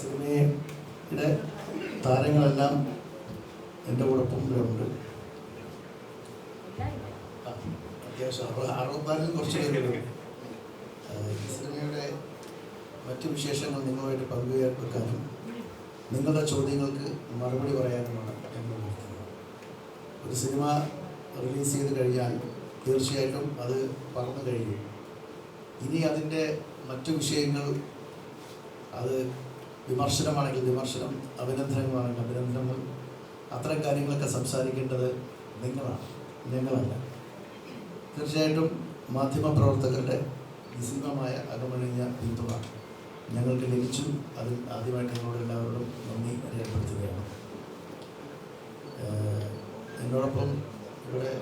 സിനിമയുടെ താരങ്ങളെല്ലാം എൻ്റെ കൂടൊപ്പം ഉണ്ട്. അത്യാവശ്യം 64 കുറച്ച് പേരുണ്ട്. ഈ സിനിമയുടെ മറ്റു വിശേഷങ്ങൾ നിങ്ങളുമായിട്ട് പങ്കുവെക്കാനും നിങ്ങളുടെ ചോദ്യങ്ങൾക്ക് മറുപടി പറയാനുമാണ് ഞാൻ വിളിക്കുന്നത്. ഒരു സിനിമ റിലീസ് ചെയ്ത് കഴിഞ്ഞാൽ തീർച്ചയായിട്ടും അത് പറഞ്ഞു കഴിയും. ഇനി അതിൻ്റെ മറ്റു വിഷയങ്ങൾ, അത് വിമർശനമാണെങ്കിൽ വിമർശനം, അഭിനന്ദനങ്ങളാണെങ്കിൽ അഭിനന്ദനങ്ങൾ, അത്തരം കാര്യങ്ങളൊക്കെ സംസാരിക്കേണ്ടത് നിങ്ങളാണ്, ഞങ്ങളല്ല. തീർച്ചയായിട്ടും മാധ്യമപ്രവർത്തകരുടെ നിസ്സീമമായ അകമഴിഞ്ഞ പിന്തുണ ഞങ്ങൾക്ക് ലഭിച്ചു. അതിൽ ആദ്യമായിട്ട് നിങ്ങളോട് എല്ലാവരോടും നന്ദി രേഖപ്പെടുത്തുകയാണ്. എന്നോടൊപ്പം ഇവിടെ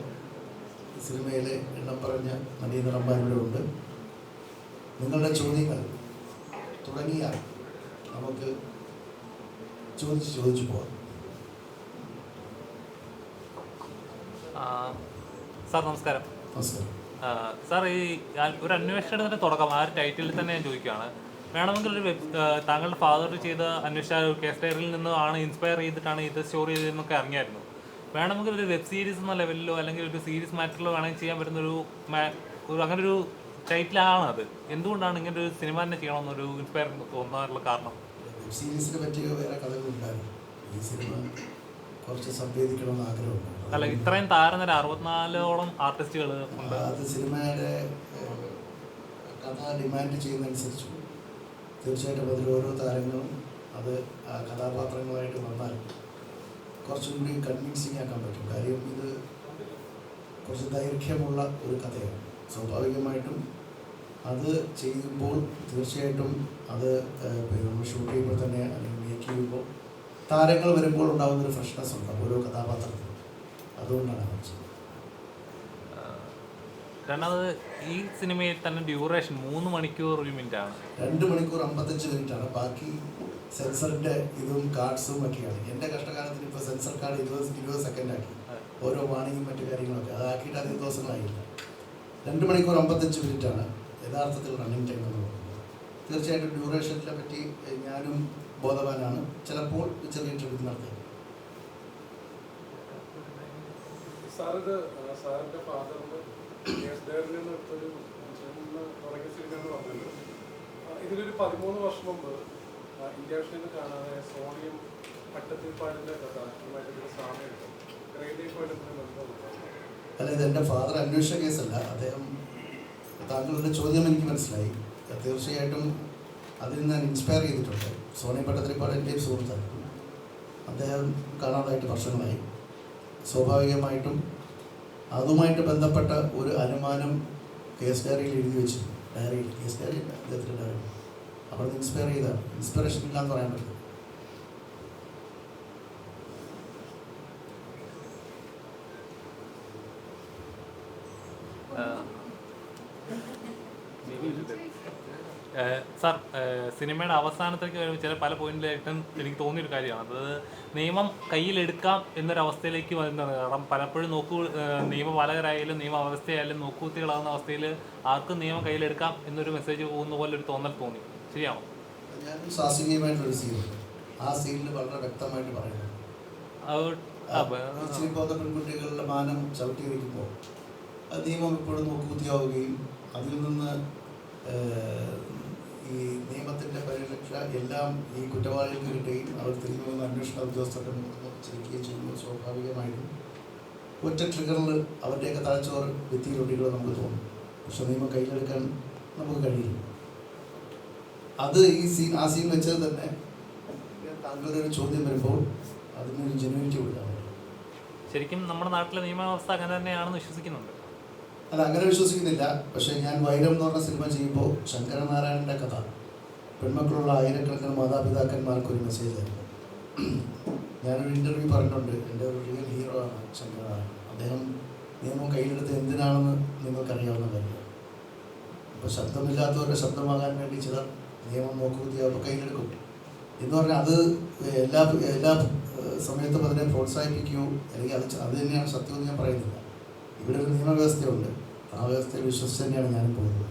സിനിമയിലെ എണ്ണം പറഞ്ഞ നടീനടന്മാരുടെ ഉണ്ട്. നിങ്ങളുടെ ചോദ്യങ്ങൾ തുടങ്ങിയാൽ നമുക്ക് ചോദിച്ചു പോകാം. സാർ നമസ്കാരം. നമസ്കാരം സാർ, ഈ ഒരു അന്വേഷണത്തിൻ്റെ തുടക്കം ആ ഒരു ടൈറ്റിലിൽ തന്നെ ഞാൻ ചോദിക്കുകയാണ്. വേണമെങ്കിൽ ഒരു താങ്കളുടെ ഫാദർ ചെയ്ത അന്വേഷണ കേസ് ഡയറിയിൽ നിന്നാണ് ഇൻസ്പയർ ചെയ്തിട്ടാണ് ഇത് സ്റ്റോറി ചെയ്തതെന്നൊക്കെ അറിഞ്ഞായിരുന്നു. വേണമെങ്കിൽ ഒരു വെബ് സീരീസ് എന്ന ലെവലിലോ അല്ലെങ്കിൽ ഒരു സീരീസ് മാറ്ററിലോ വേണമെങ്കിൽ ചെയ്യാൻ പറ്റുന്നൊരു അങ്ങനെ ഒരു ടൈറ്റിലാണ് അത്. എന്തുകൊണ്ടാണ് ഇങ്ങനെ ഒരു സിനിമ തന്നെ ചെയ്യണമെന്നൊരു ഇൻസ്പയർ തോന്നാനുള്ള കാരണം? വെബ് സീരീസിനെ പറ്റിയ വേറെ കഥകളുണ്ടായിരുന്നു. ഈ സിനിമ കുറച്ച് സംവേദിക്കണമെന്ന് ആഗ്രഹമുണ്ട്. അല്ല, ഇത്രയും താരനിര 64ഓളം ആർട്ടിസ്റ്റുകൾ ഉണ്ട്. അത് സിനിമയുടെ കഥ ഡിമാൻഡ് ചെയ്യുന്നതനുസരിച്ച് തീർച്ചയായിട്ടും അതിൽ ഓരോ താരങ്ങളും അത് കഥാപാത്രങ്ങളായിട്ട് വന്നാൽ കുറച്ചും കൂടി കൺവിൻസിങ് ആക്കാൻ പറ്റും. കാര്യം ഇത് കുറച്ച് ദൈർഘ്യമുള്ള ഒരു കഥയാണ്. സ്വാഭാവികമായിട്ടും അത് ചെയ്യുമ്പോൾ തീർച്ചയായിട്ടും അത് നമ്മൾ ഷൂട്ട് ചെയ്യുമ്പോൾ തന്നെ അല്ലെങ്കിൽ മേക്ക് ചെയ്യുമ്പോൾ താരങ്ങൾ വരുമ്പോൾ ഉണ്ടാകുന്നൊരു ഫ്രഷ്നെസ് ഉണ്ടാകും ഓരോ കഥാപാത്രത്തിനും. അതുകൊണ്ടാണ് മനസ്സിലായത്. രണ്ടാമത്, ഈ സിനിമയിൽ തന്നെ ഡ്യൂറേഷൻ 3 മണിക്കൂർ 1 മിനിറ്റാണ്. 2 മണിക്കൂർ 55 മിനിറ്റാണ്. ബാക്കി സെൻസറിൻ്റെ ഇതും കാർഡ്സും ഒക്കെയാണ്. എൻ്റെ കഷ്ടകാലത്തിന് ഇപ്പോൾ സെൻസർ കാർഡ് 20 സെക്കൻഡ് ആക്കി, ഓരോ വാണിങ്ങും മറ്റു കാര്യങ്ങളൊക്കെ അതാക്കിയിട്ട് അധികം ദിവസങ്ങളായില്ല. 2 മണിക്കൂർ 55 മിനിറ്റാണ് യഥാർത്ഥത്തിൽ റണ്ണിങ് ടൈം എന്ന് പറയുന്നത്. തീർച്ചയായിട്ടും ഡ്യൂറേഷനെ പറ്റി ഞാനും ബോധവാനാണ്. ചിലപ്പോൾ ചെറിയ ട്രിപ്പ് നടത്തുന്നത്. സാറിൻ്റെ ഫാദറിന് കേസ് ഡയറിയിൽ നിന്ന് എടുത്തൊരു തുടങ്ങിയ സിനിമ എന്ന് പറഞ്ഞത് ഇതിലൊരു 13 വർഷം മുമ്പ് ഇന്ത്യ വിഷയം കാണാതെ സോണിയും പട്ടത്തിൽപ്പാടിൻ്റെ കഥാപാത്രമായിട്ടൊരു സാമ്യമുണ്ട്. ക്രൈഡേയുമായിട്ട് ബന്ധമുണ്ട്. അല്ല, ഇത് എൻ്റെ ഫാദർ അന്വേഷിച്ച കേസല്ല. അദ്ദേഹം, താങ്കളുടെ ചോദ്യം എനിക്ക് മനസ്സിലായി. തീർച്ചയായിട്ടും അതിൽ ഞാൻ ഇൻസ്പയർ ചെയ്തിട്ടുണ്ട്. സോണി പട്ടത്തിൽപ്പാട് എൻ്റെയും സുഹൃത്താണ്. അദ്ദേഹം കാണാതായിട്ട് വർഷങ്ങളായി. സ്വാഭാവികമായിട്ടും അതുമായിട്ട് ബന്ധപ്പെട്ട ഒരു അനുമാനം കേസ് ഡയറിയിൽ എഴുതി വെച്ചിട്ടുണ്ട്. ഡയറിയിൽ, കേസ് ഡയറി അദ്ദേഹത്തിൻ്റെ ഡയറി. അവിടെ നിന്ന് ഇൻസ്പയർ ചെയ്താണ്. ഇൻസ്പിറേഷൻ ഇല്ലാന്ന് പറയാൻ പറ്റില്ല. സാർ, സിനിമയുടെ അവസാനത്തേക്ക് വരുമ്പോൾ പല പോയിന്റിലായിട്ടും എനിക്ക് തോന്നിയൊരു കാര്യമാണ്. അതായത് നിയമം കയ്യിലെടുക്കാം എന്നൊരവസ്ഥയിലേക്ക് വരുന്നതാണ്. കാരണം പലപ്പോഴും നിയമപാലകരായാലും നിയമവ്യവസ്ഥയായാലും നോക്കുകുത്തികളാകുന്ന അവസ്ഥയിൽ ആർക്കും നിയമം കയ്യിലെടുക്കാം എന്നൊരു മെസ്സേജ് പോകുന്ന പോലെ ഒരു തോന്നൽ തോന്നി. ശരിയാണോ? ഞാൻ ശാസ്ത്രീയമായിട്ടൊരു സീനുണ്ട്. ആ സീനിൽ വളരെ വ്യക്തമായിട്ട് പറയുന്നത് ഇച്ചിരി പോകുന്ന പെൺകുട്ടികളുടെ മാനം ചവിട്ടി വയ്ക്കുമ്പോൾ നിയമം ഇപ്പോഴും നോക്കുകുത്തിയാവുകയും അതിൽ നിന്ന് ഈ നിയമത്തിൻ്റെ പരിരക്ഷ എല്ലാം ഈ കുറ്റവാളികൾക്ക് കിട്ടുകയും അവർ തിരിഞ്ഞു പോകുന്ന അന്വേഷണ ഉദ്യോഗസ്ഥരുടെ ചിരിക്കുകയും ചെയ്യുമ്പോൾ സ്വാഭാവികമായിട്ടും ഒറ്റ ട്രിഗറിൽ അവരുടെയൊക്കെ തലച്ചോറ് ഭിത്തിയിലൊട്ടികൾ നമുക്ക് തോന്നും. പക്ഷെ നിയമം കയ്യിലെടുക്കാൻ നമുക്ക് കഴിയില്ല. അത് ആ സീൻ വെച്ചത് തന്നെ താങ്കളുടെ ഒരു ചോദ്യം വരുമ്പോൾ അതിനൊരു ജെനുവിനിറ്റി കൊടുക്കാൻ പറ്റും. ശരിക്കും നമ്മുടെ നാട്ടിലെ നിയമവ്യവസ്ഥ അങ്ങനെ തന്നെയാണെന്ന് വിശ്വസിക്കുന്നുണ്ട്. അല്ല, അങ്ങനെ വിശ്വസിക്കുന്നില്ല. പക്ഷേ ഞാൻ വൈരം എന്ന് പറഞ്ഞ സിനിമ ചെയ്യുമ്പോൾ ശങ്കരനാരായണൻ്റെ കഥ, പെൺമക്കളുള്ള ആയിരക്കണക്കിന് മാതാപിതാക്കന്മാർക്കൊരു മെസ്സേജ് ആയിരുന്നു. ഞാനൊരു ഇൻ്റർവ്യൂ പറഞ്ഞിട്ടുണ്ട്. എൻ്റെ ഒരു റിയൽ ഹീറോ ആണ് ശങ്കരനാരായണൻ. അദ്ദേഹം നിയമം കയ്യിലെടുത്ത് എന്തിനാണെന്ന് നിങ്ങൾക്കറിയാവുന്ന കാര്യമാണ്. അപ്പോൾ ശബ്ദമില്ലാത്തവരുടെ ശബ്ദമാകാൻ വേണ്ടി ചിലർ നിയമം നോക്കുകുത്തിയാവുമ്പോൾ കയ്യിലെടുക്കും എന്ന് പറഞ്ഞാൽ അത് എല്ലാ സമയത്തും അതിനെ പ്രോത്സാഹിപ്പിക്കുകയോ അല്ലെങ്കിൽ അത് തന്നെയാണ് സത്യമെന്ന് ഞാൻ പറയുന്നില്ല. ഇവിടെ ഒരു നിയമവ്യവസ്ഥയുണ്ട്. ആ വ്യവസ്ഥയിൽ വിശ്വസിച്ച് തന്നെയാണ് ഞാനും പോകുന്നത്.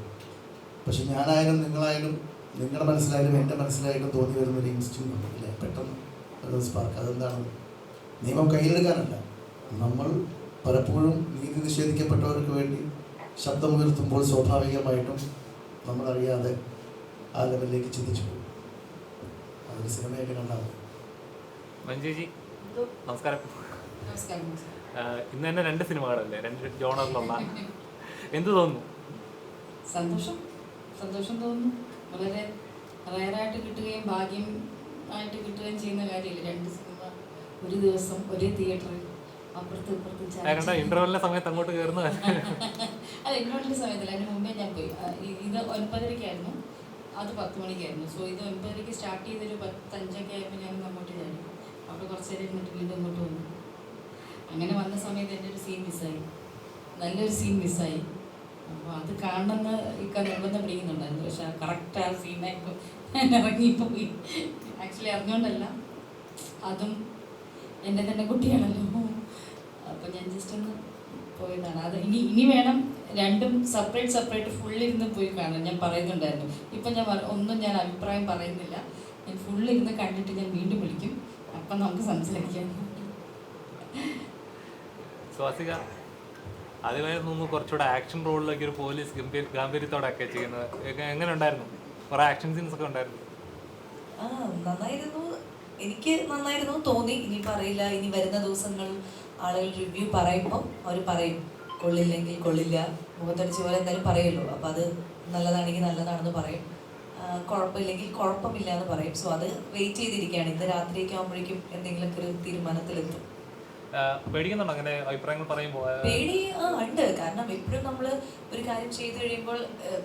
പക്ഷെ ഞാനായാലും നിങ്ങളായാലും നിങ്ങളുടെ മനസ്സിലായാലും എൻ്റെ മനസ്സിലായാലും തോന്നി വരുന്നൊരു ഇൻസ്റ്റിങ് ഉണ്ട് അല്ലേ, പെട്ടെന്ന് ഒരു സ്പാർക്ക്. അതെന്താണ്? നിയമം കയ്യിലെടുക്കാനല്ല, നമ്മൾ പലപ്പോഴും നീതി നിഷേധിക്കപ്പെട്ടവർക്ക് വേണ്ടി ശബ്ദമുയർത്തുമ്പോൾ സ്വാഭാവികമായിട്ടും നമ്മളറിയാതെ ആ ലെവലിലേക്ക് ചിന്തിച്ചു പോകും. അതൊരു സിനിമയായിട്ട് കണ്ടാൽ മതി. മഞ്ജുജി നമസ്കാരം. നമസ്കാരം. ഇന്ന് തന്നെ 2 സിനിമകളല്ലേ, 2 ജോണറിലുള്ള, എന്ത് തോന്നുന്നു? സന്തോഷം തോന്നുന്നു. വളരെ റയറായിട്ട് കിട്ടുകയും ഭാഗ്യം ആയിട്ട് കിട്ടുകയും ചെയ്യുന്ന കാര്യമില്ല. 2 സിനിമ ഒരു ദിവസം ഒരേ തിയേറ്ററിൽ അപ്പുറത്ത് ഇപ്പുറത്ത്. ഇന്റർവെല്ലിന്റെ സമയത്ത് അങ്ങോട്ട് കയറുന്ന അല്ല, ഇന്റർവെല്ലിന്റെ സമയത്തില്ല, അതിന് മുമ്പേ ഞാൻ പോയി. ഇത് 9:30-ക്കായിരുന്നു, അത് 10 മണിക്കായിരുന്നു. സോ ഇത് 9:30-ക്ക് സ്റ്റാർട്ട് ചെയ്തൊരു 10:05 ആയപ്പോൾ ഞാൻ അങ്ങോട്ട് ചാടി. അപ്പോൾ കുറച്ച് നേരം ഇരുന്നിട്ട് വീണ്ടും അങ്ങോട്ട് വന്നു. അങ്ങനെ വന്ന സമയത്ത് എൻ്റെ ഒരു സീൻ മിസ്സായി, നല്ലൊരു സീൻ മിസ്സായി. അപ്പോൾ അത് കാണണമെന്ന് നിർബന്ധം പിടിക്കുന്നുണ്ടായിരുന്നു. പക്ഷെ കറക്റ്റ് ആ സീനായപ്പോൾ ഞാൻ ഇറങ്ങിപ്പോയി. ആക്ച്വലി അറിഞ്ഞുകൊണ്ടല്ല, അതും എൻ്റെ തന്നെ കുട്ടിയാണല്ലോ. അപ്പോൾ ഞാൻ ജസ്റ്റ് ഒന്ന് പോയതാണ്. അത് ഇനി വേണം 2ഉം സെപ്പറേറ്റ് ഫുള്ളിരുന്ന് പോയി കാണാൻ ഞാൻ പറയുന്നുണ്ടായിരുന്നു. ഇപ്പം ഞാൻ അഭിപ്രായം പറയുന്നില്ല. ഞാൻ ഫുള്ളിരുന്ന് കണ്ടിട്ട് ഞാൻ വീണ്ടും വിളിക്കും, അപ്പം നമുക്ക് സംസാരിക്കാം. സ്വാസിക, അതുവരെ നിന്ന് കുറച്ചുകൂടെ ആക്ഷൻ റോളിലേക്ക് ഒരു പോലീസ് ഗാംഭീര്യത്തോടൊക്കെ ചെയ്യുന്നത് എങ്ങനെ ഉണ്ടായിരുന്നു? കുറെ ആക്ഷൻ സീൻസ് ഒക്കെ ഉണ്ടായിരുന്നു. നന്നായിരുന്നു, എനിക്ക് നന്നായിരുന്നു തോന്നി. ഇനി പറയില്ല, ഇനി വരുന്ന ദിവസങ്ങൾ ആളുകൾ റിവ്യൂ പറയുമ്പോൾ അവർ പറയും, കൊള്ളില്ലെങ്കിൽ കൊള്ളില്ല, മുഖത്തടിച്ച പോലെ എന്തായാലും പറയുമല്ലോ. അപ്പോൾ അത് നല്ലതാണെങ്കിൽ നല്ലതാണെന്ന് പറയും, കുഴപ്പമില്ലെങ്കിൽ കുഴപ്പമില്ല എന്ന് പറയും. സോ അത് വെയിറ്റ് ചെയ്തിരിക്കുകയാണ്. ഇന്ന് രാത്രിയൊക്കെ ആകുമ്പോഴേക്കും എന്തെങ്കിലുമൊക്കെ ഒരു തീരുമാനത്തിലെത്തും. പേടിക്കുന്നുണ്ടോ അങ്ങനെ അഭിപ്രായങ്ങൾ പറയുമ്പോൾ? പേടി ഉണ്ട്. കാരണം എപ്പോഴും നമ്മൾ ഒരു കാര്യം ചെയ്തു കഴിയുമ്പോൾ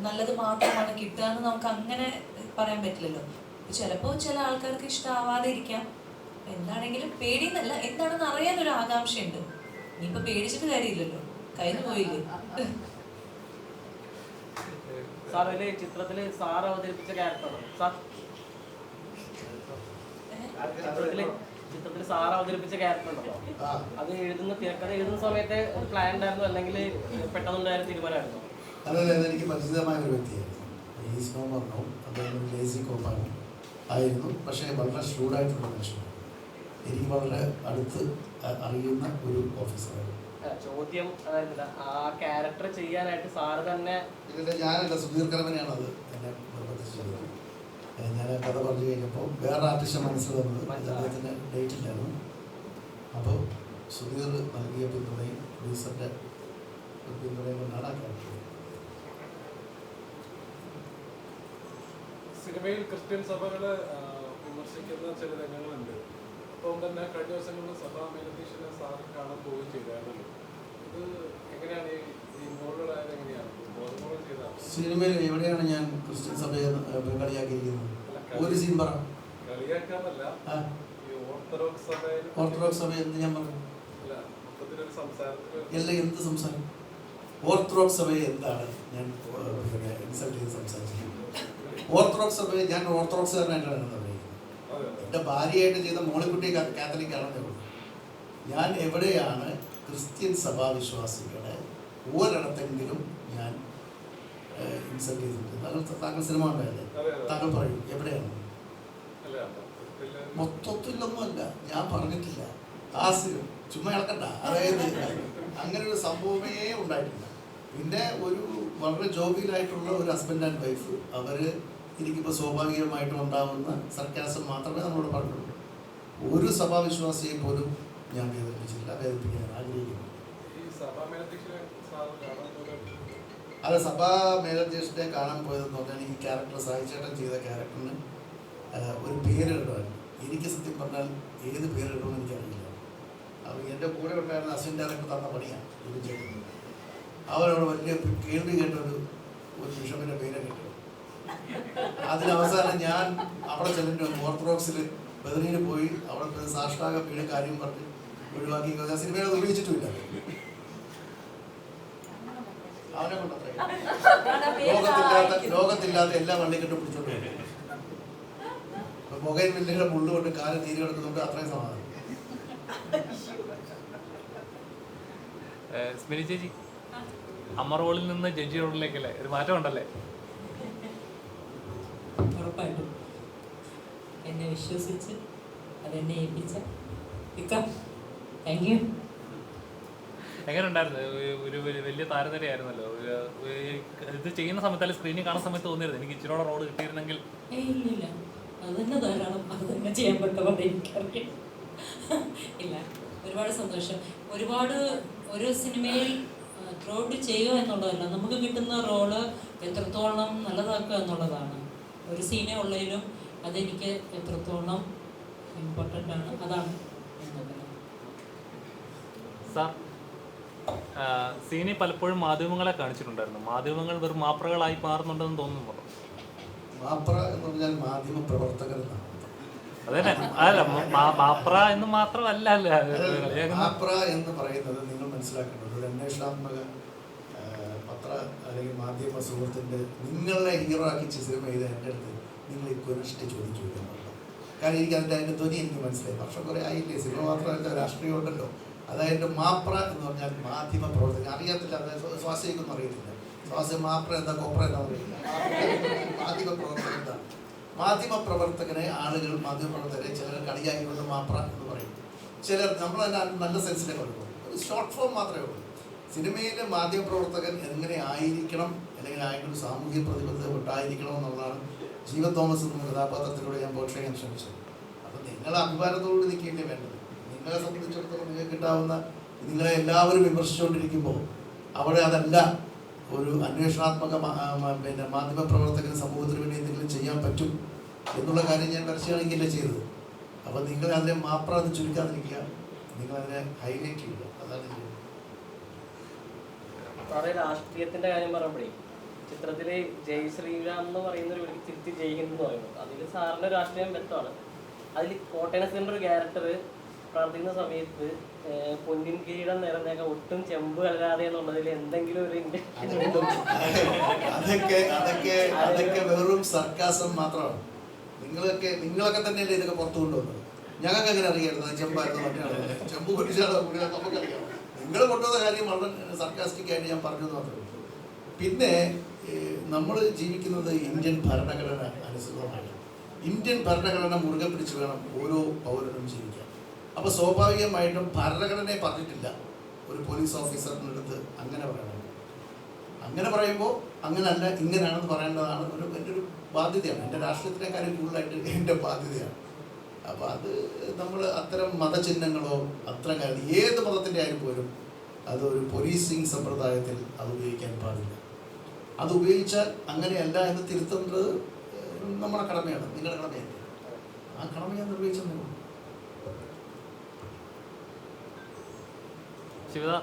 നല്ലത് മാത്രമാണ് കിട്ടുക എന്ന് നമുക്ക് അങ്ങനെ പറയാൻ പറ്റില്ലല്ലോ. ചിലപ്പോൾ ചില ആൾക്കാർക്ക് ഇഷ്ടമാവാതെ ഇരിക്കാം. എന്താണെങ്കിലും പേടിയെന്നല്ല, എന്താണെന്ന് അറിയാനൊരു ആകാംക്ഷയുണ്ട്. ഇനിയിപ്പോൾ പേടിച്ചിട്ട് കാര്യമില്ലല്ലോ, കഴിഞ്ഞു പോയില്ലേ. സാർ അതില് ചിത്രത്തില് സാർ അവതരിപ്പിച്ച ക്യാരക്ടറാണ് സാർ, ചിത്രത്തില് സാർ അവതരിപ്പിച്ച ക്യാരക്ടർ ഉണ്ടല്ലോ, അത് തിരക്കഥ എഴുതുന്ന സമയത്ത് പ്ലാൻ ഉണ്ടായിരുന്നു അല്ലെങ്കിൽ പെട്ടെന്നുണ്ടായ തീരുമാനമായിരുന്നു? അതായത് എനിക്ക് പരിചിതമായ ഒരു വ്യക്തിയായിരുന്നു ഈ സ്നോ പറഞ്ഞു. അദ്ദേഹം ഒരു ലേസി കോപ്പാണ് ആയിരുന്നു, പക്ഷേ വളരെ ഷ്രൂഡായിട്ടുള്ള മനുഷ്യനാണ്. എനിക്ക് വളരെ അടുത്ത് അറിയുന്ന ഒരു ഓഫീസറായിരുന്നു. ചോദ്യം അതായിരുന്നില്ല, ആ ക്യാരക്ടർ ചെയ്യാനായിട്ട് സാറ് തന്നെ? ഇതിൻ്റെ ഞാനല്ല, സുധീർ കരമനെയാണ് അത് എന്നെ നിർബന്ധിച്ചത്. ഞാൻ കഥ പറഞ്ഞു കഴിഞ്ഞപ്പോൾ വേറെ ആർട്ടിസ്റ്റ് മനസ്സിൽ വന്നത് അദ്ദേഹത്തിൻ്റെ ഡേറ്റ് ഇല്ലായിരുന്നു. അപ്പോൾ സുധീർ നൽകിയ പിന്തുണയും പ്രൊഡ്യൂസറിൻ്റെ പിന്തുണയും കൊണ്ടാണ് ആ ക്യാരക്ടർ. സിനിമയിൽ ക്രിസ്ത്യൻ സഭകളെ വിമർശിക്കുന്ന ചില രംഗങ്ങളുണ്ട്. അപ്പം തന്നെ കഴിഞ്ഞ ദിവസങ്ങളിൽ സഭാ മേലധ്യക്ഷനെ സാർ കാണാൻ പോവുകയും ചെയ്തായിരുന്നല്ലോ. ഇത് എങ്ങനെയാണ് ഇൻവോൾവ് ആയത്? എങ്ങനെയാണ് ബോധപൂർവ്വം ചെയ്തതാണ്? സിനിമയിൽ എവിടെയാണ് ഞാൻ ക്രിസ്ത്യൻ സഭയെ കളിയാക്കിയിരിക്കുന്നത്? ഒരു സീൻ പറ. കളിയാക്കാന്നല്ല, ഈ ഓർത്തഡോക്സ് സഭ എന്ന് ഞാൻ പറഞ്ഞു. അല്ല, മൊത്തത്തിലൊരു സംസാരത്തിൽ അല്ല, എന്ത് സംസാരം? ഓർത്തഡോക്സ് സഭയെ എന്താണ് ഞാൻ ഇൻസൾട്ട് ചെയ്ത് സംസാരിച്ചത്? ഓർത്തഡോക്സ് സഭയെ ഞാൻ ഓർത്തഡോക്സുകാരനായിട്ടാണ് പറയുന്നത്. എൻ്റെ ഭാര്യയായിട്ട് ചെയ്ത മോളിക്കുട്ടി കാത്തലിക്കാണെന്നേ ഉള്ളൂ. ഞാൻ എവിടെയാണ് ക്രിസ്ത്യൻ സഭാവിശ്വാസികളെ ഒരിടത്തെങ്കിലും ഞാൻ ഇൻസൾട്ട് ചെയ്തിട്ടുണ്ട്? താങ്കൾ സിനിമ ഉണ്ടായല്ലേ, താങ്കൾ പറയും എവിടെയാണ്? മൊത്തത്തിലൊന്നുമല്ല, ഞാൻ പറഞ്ഞിട്ടില്ല. ആ ചുമ്മാ ഇളക്കണ്ട. അതായത് അങ്ങനെ ഒരു സംഭവമേ ഉണ്ടായിട്ടില്ല. പിന്നെ ഒരു വളരെ ജോബിയിലായിട്ടുള്ള ഒരു ഹസ്ബൻഡ് ആൻഡ് വൈഫ്, അവർ എനിക്കിപ്പോൾ സ്വാഭാവികമായിട്ടും ഉണ്ടാകുന്ന സർക്കാസം മാത്രമേ നമ്മളോട് പറഞ്ഞിട്ടുള്ളൂ. ഒരു സഭാവിശ്വാസിയെ പോലും ഞാൻ വേദനിപ്പിച്ചിട്ടില്ല, വേദനിപ്പിക്കാൻ ആഗ്രഹിക്കുന്നു. അത് സഭാ മേലധ്യക്ഷനെ കാണാൻ പോയതെന്ന് പറഞ്ഞാൽ ഈ ക്യാരക്ടർ സായിച്ചേട്ടൻ ചെയ്ത ക്യാരക്ടറിന് ഒരു പേരിടണം. എനിക്ക് സത്യം പറഞ്ഞാൽ ഏത് പേരിടണമെന്ന് എനിക്കറിയില്ല. അപ്പോൾ എൻ്റെ കൂടെ ഉണ്ടായിരുന്ന അസിസ്റ്റന്റ് ഡയറക്ടർ തന്ന പണിയാണ് ഇത് ചെയ്യുന്നത്. അവരവിടെ വലിയ കേൾവി കേട്ടൊരു ബിഷപ്പിൻ്റെ പേരെ കിട്ടും. അതിനവസാനം ഞാൻ അവിടെ ചെല്ലിട്ട് ഓർത്തഡോക്സിൽ ബദറിയിൽ പോയി അവിടെ സാഷ്ടാംഗ പീഠ കാര്യം പറഞ്ഞ് ഒഴിവാക്കി. സിനിമയിൽ അത് ഉപയോഗിച്ചിട്ടുമില്ല. അവനെ കൊണ്ടത്രേ ലോകത്തില്ലാത്ത എല്ലാ വള്ളിക്കെട്ടും പിടിച്ചോണ്ട് വരും. പുകയിൽ വില്ലുകളുടെ മുള്ളു കൊണ്ട് കാല് നീര് കിടക്കുന്നുണ്ട്. അത്രയും സമാധാനം. സ്മിനി ചേച്ചി, അമ്മ റോളിൽ നിന്ന് ജഡ്ജി റോളിലേക്കല്ലേ ഒരു മാറ്റം ഉണ്ടല്ലേ? എന്നെ വിശ്വസിച്ച് അതെന്നെ ഏൽപ്പിച്ച ഇക്ക താങ്ക് യു. എങ്ങനെ ഉണ്ടായിരുന്നു? ഒരു വലിയ താരനിരയായിരുന്നല്ലോ. ഇത് ചെയ്യുന്ന സമയത്ത് സ്ക്രീനിൽ കാണുന്ന സമയത്ത് തോന്നിയിരുന്നു എനിക്ക് ഇച്ചിരി റോള് കിട്ടിയിരുന്നെങ്കിൽ? ഇല്ല, അത് തന്നെ ധാരാളം, അത് തന്നെ ചെയ്യാൻ പറ്റുമെന്ന് എനിക്കറിയാം. ഇല്ല, ഒരുപാട് സന്തോഷം. ഒരുപാട് ഒരു സിനിമയിൽ ത്രൂഔട്ട് ചെയ്യുക എന്നുള്ളതല്ല, നമുക്ക് കിട്ടുന്ന റോള് എത്രത്തോളം നല്ലതാക്കുക എന്നുള്ളതാണ്. ഒരു സീനേ ഉള്ളതിലും അതെനിക്ക് എത്രത്തോളം ഇമ്പോർട്ടൻ്റ് ആണ്, അതാണ് സാർ. സീനി പലപ്പോഴും മാധ്യമങ്ങളെ കാണിച്ചിട്ടുണ്ടായിരുന്നു. മാധ്യമങ്ങൾ വെറും മാപ്രകളായി മാറുന്നുണ്ടെന്ന് തോന്നുന്നുണ്ടോ? മാപ്ര എന്ന് പറഞ്ഞാൽ മാധ്യമ പ്രവർത്തകർ എന്നാണ്. അതന്നെ, അല്ല മാപ്ര എന്ന് മാത്രമല്ല. മാപ്ര എന്ന് പറയുന്നത് നിങ്ങൾ മനസ്സിലാക്കേണ്ടത് ഒരു അന്വേഷണാത്മക പത്ര അല്ലെങ്കിൽ മാധ്യമ സുഹൃത്തിൻ്റെ നിങ്ങളെ ഹീറോ ആക്കിച്ച് സിനിമ ചെയ്ത് എൻ്റെ അടുത്ത് നിങ്ങൾ ഈ കുരിഷ്ടി ചോദിച്ചു എന്നുള്ളത്. കാരണം എനിക്ക് അതിൻ്റെ ധ്വനി എനിക്ക് മനസ്സിലായി. വർഷം കുറേ ആയില്ലേ, സിനിമ മാത്രമല്ല രാഷ്ട്രീയം ഉണ്ടല്ലോ. അതായത് മാപ്ര എന്ന് പറഞ്ഞാൽ മാധ്യമ പ്രവർത്തകൻ. അറിയത്തില്ല, അതായത് സ്വാസിയൊന്നും അറിയത്തില്ല. സ്വാസി മാപ്ര എന്താ കൊപ്ര എന്താ അറിയില്ല. മാധ്യമ പ്രവർത്തകൻ എന്താണ്? മാധ്യമ പ്രവർത്തകനെ ആളുകൾ മാധ്യമപ്രവർത്തകരെ ചിലർ കളിയാക്കിക്കൊണ്ട് മാപ്ര എന്ന് പറയും. ചിലർ നമ്മൾ തന്നെ നല്ല സെൻസിനെ പറയുമ്പോൾ ഒരു ഷോർട്ട് ഫോം മാത്രമേ ഉള്ളൂ. സിനിമയിലെ മാധ്യമപ്രവർത്തകൻ എങ്ങനെ ആയിരിക്കണം, അല്ലെങ്കിൽ അതിനൊരു സാമൂഹ്യ പ്രതിബദ്ധത ഉണ്ടായിരിക്കണം എന്നുള്ളതാണ് ജീവൻ തോമസ് എന്ന കഥാപാത്രത്തിലൂടെ ഞാൻ പോർട്രേറ്റ് ചെയ്യാൻ ശ്രമിച്ചത്. അപ്പം നിങ്ങളെ അഭിമാനത്തോടുകൂടി നിൽക്കേണ്ടേ വേണ്ടത്. നിങ്ങളെ സംബന്ധിച്ചിടത്തോളം നിങ്ങൾക്ക് കിട്ടാവുന്ന, നിങ്ങളെ എല്ലാവരും വിമർശിച്ചുകൊണ്ടിരിക്കുമ്പോൾ അവിടെ അതല്ല ഒരു അന്വേഷണാത്മക മാധ്യമ പ്രവർത്തകന് സമൂഹത്തിന് വേണ്ടി എന്തെങ്കിലും ചെയ്യാൻ പറ്റും എന്നുള്ള കാര്യം ഞാൻ വരച്ചുകാണിക്കുകയല്ലേ ചെയ്തത്. അപ്പം നിങ്ങൾ അതിനെ മാപ്ര എന്ന് ചുരുക്കാതിരിക്കുക, നിങ്ങളതിനെ ഹൈലൈറ്റ് ചെയ്യുക, അതാണ് ചെയ്യുന്നത്. അവിടെ രാഷ്ട്രീയത്തിന്റെ കാര്യം പറയുമ്പോഴേ ചിത്രത്തില് ജയ് ശ്രീറാം എന്ന് പറയുന്ന ഒരു വ്യക്തി തിരുത്തി ജയ് ഹിന്ദ് എന്ന് പറയുന്നത്, അതിൽ സാറിന്റെ രാഷ്ട്രീയം വ്യക്തമാണ്. അതിൽ കോട്ടയനസിന്റെ ഒരു ക്യാരക്ടർ പ്രാർത്ഥിക്കുന്ന സമയത്ത് പൊന്നിൻ കിരീടം നിറഞ്ഞേക്ക ഒട്ടും ചെമ്പ് കലരാതെ എന്നുള്ളതിൽ എന്തെങ്കിലും ഒരു അതൊക്കെ വെറും സർക്കാസം മാത്രമാണ്. നിങ്ങളൊക്കെ തന്നെയല്ലേ ഇതൊക്കെ പുറത്തു കൊണ്ടുവന്നത്. ഞങ്ങൾക്ക് എങ്ങനെ അറിയായിരുന്നു അത് ചെമ്പായിരുന്നു മറ്റാണ് ചെമ്പ് പൊരിച്ചാണോ നമുക്കറിയാം. നിങ്ങൾ കൊണ്ടുവന്ന കാര്യം വളരെ സർക്കാസ്റ്റിക് ആയിട്ട് ഞാൻ പറഞ്ഞത് മാത്രമേ ഉള്ളൂ. പിന്നെ നമ്മൾ ജീവിക്കുന്നത് ഇന്ത്യൻ ഭരണഘടന അനുസൃതമാണ്. ഇന്ത്യൻ ഭരണഘടന മുറുകെ പിടിച്ച് വേണം ഓരോ പൗരനും ജീവിക്കാൻ. അപ്പോൾ സ്വാഭാവികമായിട്ടും ഭരണഘടനയെ പറഞ്ഞിട്ടില്ല ഒരു പോലീസ് ഓഫീസറിനടുത്ത് അങ്ങനെ പറയണം. അങ്ങനെ പറയുമ്പോൾ അങ്ങനല്ല ഇങ്ങനെയാണെന്ന് പറയേണ്ടതാണ് എൻ്റെ ഒരു ബാധ്യതയാണ്. എൻ്റെ രാഷ്ട്രീയത്തിനെക്കാളും കൂടുതലായിട്ട് എൻ്റെ ബാധ്യതയാണ്. അപ്പോൾ അത് നമ്മൾ അത്തരം മതചിഹ്നങ്ങളോ അത്തരം കാര്യം ഏത് മതത്തിൻ്റെ ആയാലും പോലും അതൊരു പോലീസിങ് സമ്പ്രദായത്തിൽ അത് ഉപയോഗിക്കാൻ പാടില്ല. അത് ഉപയോഗിച്ചാൽ അങ്ങനെയല്ല എന്ന് തിരുത്തേണ്ടത് നമ്മുടെ കടമയാണ്, നിങ്ങളുടെ കടമയല്ല. ആ കടമ ഞാൻ നിർവഹിച്ചു. ശിവദ,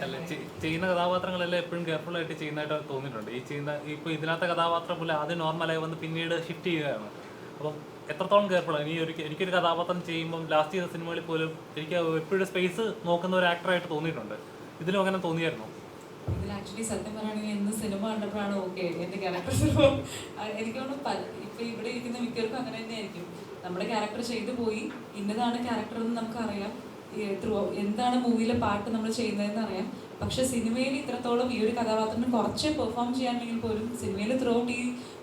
അല്ല ചെയ്യുന്ന കഥാപാത്രങ്ങളെല്ലാം എപ്പോഴും കെയർഫുൾ ആയിട്ട് ചെയ്യുന്നതായിട്ട് തോന്നിയിട്ടുണ്ട്. ഇപ്പോൾ ഇതിനകത്തെ കഥാപാത്രം പോലെ ആദ്യം നോർമലായി വന്ന് പിന്നീട് ഷിഫ്റ്റ് ചെയ്യുകയാണ്. അപ്പം എത്രത്തോളം കെയർഫുള്ളാണ് എനിക്കൊരു കഥാപാത്രം ചെയ്യുമ്പം ലാസ്റ്റ് ചെയ്ത സിനിമകളിൽ പോലും എനിക്ക് എപ്പോഴും സ്പേസ് നോക്കുന്ന ഒരു ആക്ടറായിട്ട് തോന്നിയിട്ടുണ്ട്. ഇതിലും അങ്ങനെ തോന്നിയായിരുന്നു? ഇതിൽ ആക്ച്വലി സത്യം പറയുകയാണെങ്കിൽ ഇന്ന് സിനിമ കണ്ടപ്പോഴാണ് ഓക്കെ എൻ്റെ ക്യാരക്ടർ. എനിക്ക് തോന്നുന്നു ഇപ്പം ഇവിടെ ഇരിക്കുന്ന മിക്കവർക്കും അങ്ങനെ തന്നെയായിരിക്കും. നമ്മുടെ ക്യാരക്ടർ ചെയ്തു പോയി, ഇന്നതാണ് ക്യാരക്ടർ എന്ന് നമുക്കറിയാം, എന്താണ് മൂവിയിലെ പാട്ട് നമ്മൾ ചെയ്യുന്നതെന്ന് അറിയാം. പക്ഷെ സിനിമയിൽ ഇത്രത്തോളം ഈ ഒരു കഥാപാത്രത്തിന് കുറച്ച് പെർഫോം ചെയ്യാനെങ്കിൽ പോലും സിനിമയിൽ ത്രൂഔട്ട് ഈ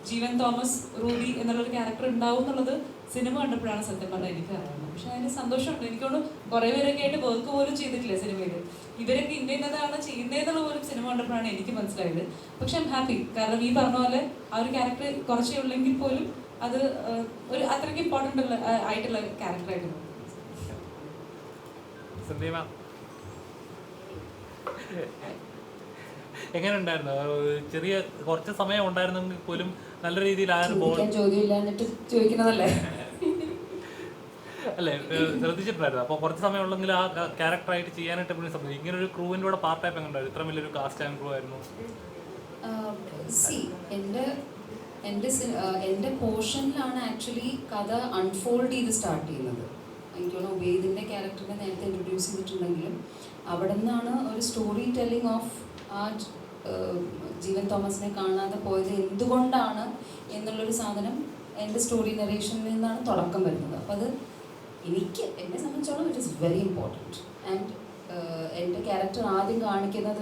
ജീവൻ തോമസ് റൂബി എന്നുള്ളൊരു ക്യാരക്ടർ ഉണ്ടാവും എന്നുള്ളത് സിനിമ കണ്ടപ്പോഴാണ് സത്യം പറഞ്ഞാൽ എനിക്ക് അറിയുന്നത്. പക്ഷെ അതിന് സന്തോഷമുണ്ട്. എനിക്കോട് കുറേ പേരൊക്കെ ആയിട്ട് വർക്ക് പോലും ചെയ്തിട്ടില്ല സിനിമയിൽ. ഇവരൊക്കെ ഇന്നതാണ് ചെയ്യുന്നതെന്നുള്ള പോലും സിനിമ കണ്ടപ്പോഴാണ് എനിക്ക് മനസ്സിലായത്. പക്ഷെ ഐ എം ഹാപ്പി. കാരണം ഈ പറഞ്ഞ പോലെ ആ ഒരു ക്യാരക്ടർ കുറച്ചേ ഉള്ളെങ്കിൽ പോലും അത് ഒരു അത്രയ്ക്ക് ഇമ്പോർട്ടൻ്റ് ആയിട്ടുള്ള ക്യാരക്ടറായിട്ട് തോന്നി. എങ്ങനെ ഉണ്ടായിരുന്നു? ചെറിയ കുറച്ച് സമയം ഉണ്ടായിരുന്നെങ്കിൽ പോലും നല്ല രീതിയിൽ ചോദിക്കുന്നതല്ലേ അല്ലേ ശ്രദ്ധിച്ചിട്ടുണ്ടായിരുന്നു. അപ്പോൾ കുറച്ച് സമയം ഉള്ളെങ്കിൽ ആ ക്യാരക്ടറായിട്ട് ചെയ്യാനായിട്ട് എപ്പോഴും ശ്രദ്ധിച്ചു. ഇങ്ങനെ ഒരു ക്രൂവിൻ്റെ കൂടെ പാർട്ടായിട്ട് എങ്ങനെ ഉണ്ടായിരുന്നു? ഇത്ര വലിയൊരു കാസ്റ്റ് ആൻഡ് ക്രൂ ആയിരുന്നു. എൻ്റെ പോർഷനിലാണ് ആക്ച്വലി കഥ അൺഫോൾഡ് ചെയ്ത് സ്റ്റാർട്ട് ചെയ്യുന്നത്. എനിക്ക് തോന്നുന്നു ഉബൈദിൻ്റെ ക്യാരക്ടറിനെ നേരത്തെ ഇൻട്രൊഡ്യൂസ് ചെയ്തിട്ടുണ്ടെങ്കിലും അവിടെ നിന്നാണ് ഒരു സ്റ്റോറി ടെല്ലിംഗ് ഓഫ് ആ ജീവൻ തോമസിനെ കാണാതെ പോയത് എന്തുകൊണ്ടാണ് എന്നുള്ളൊരു സാധനം എൻ്റെ സ്റ്റോറി നറേഷനിൽ നിന്നാണ് തുടക്കം വരുന്നത്. അപ്പോൾ അത് എന്നെ സംബന്ധിച്ചോളം it is very important. And എൻ്റെ ക്യാരക്ടർ ആദ്യം കാണിക്കുന്നത്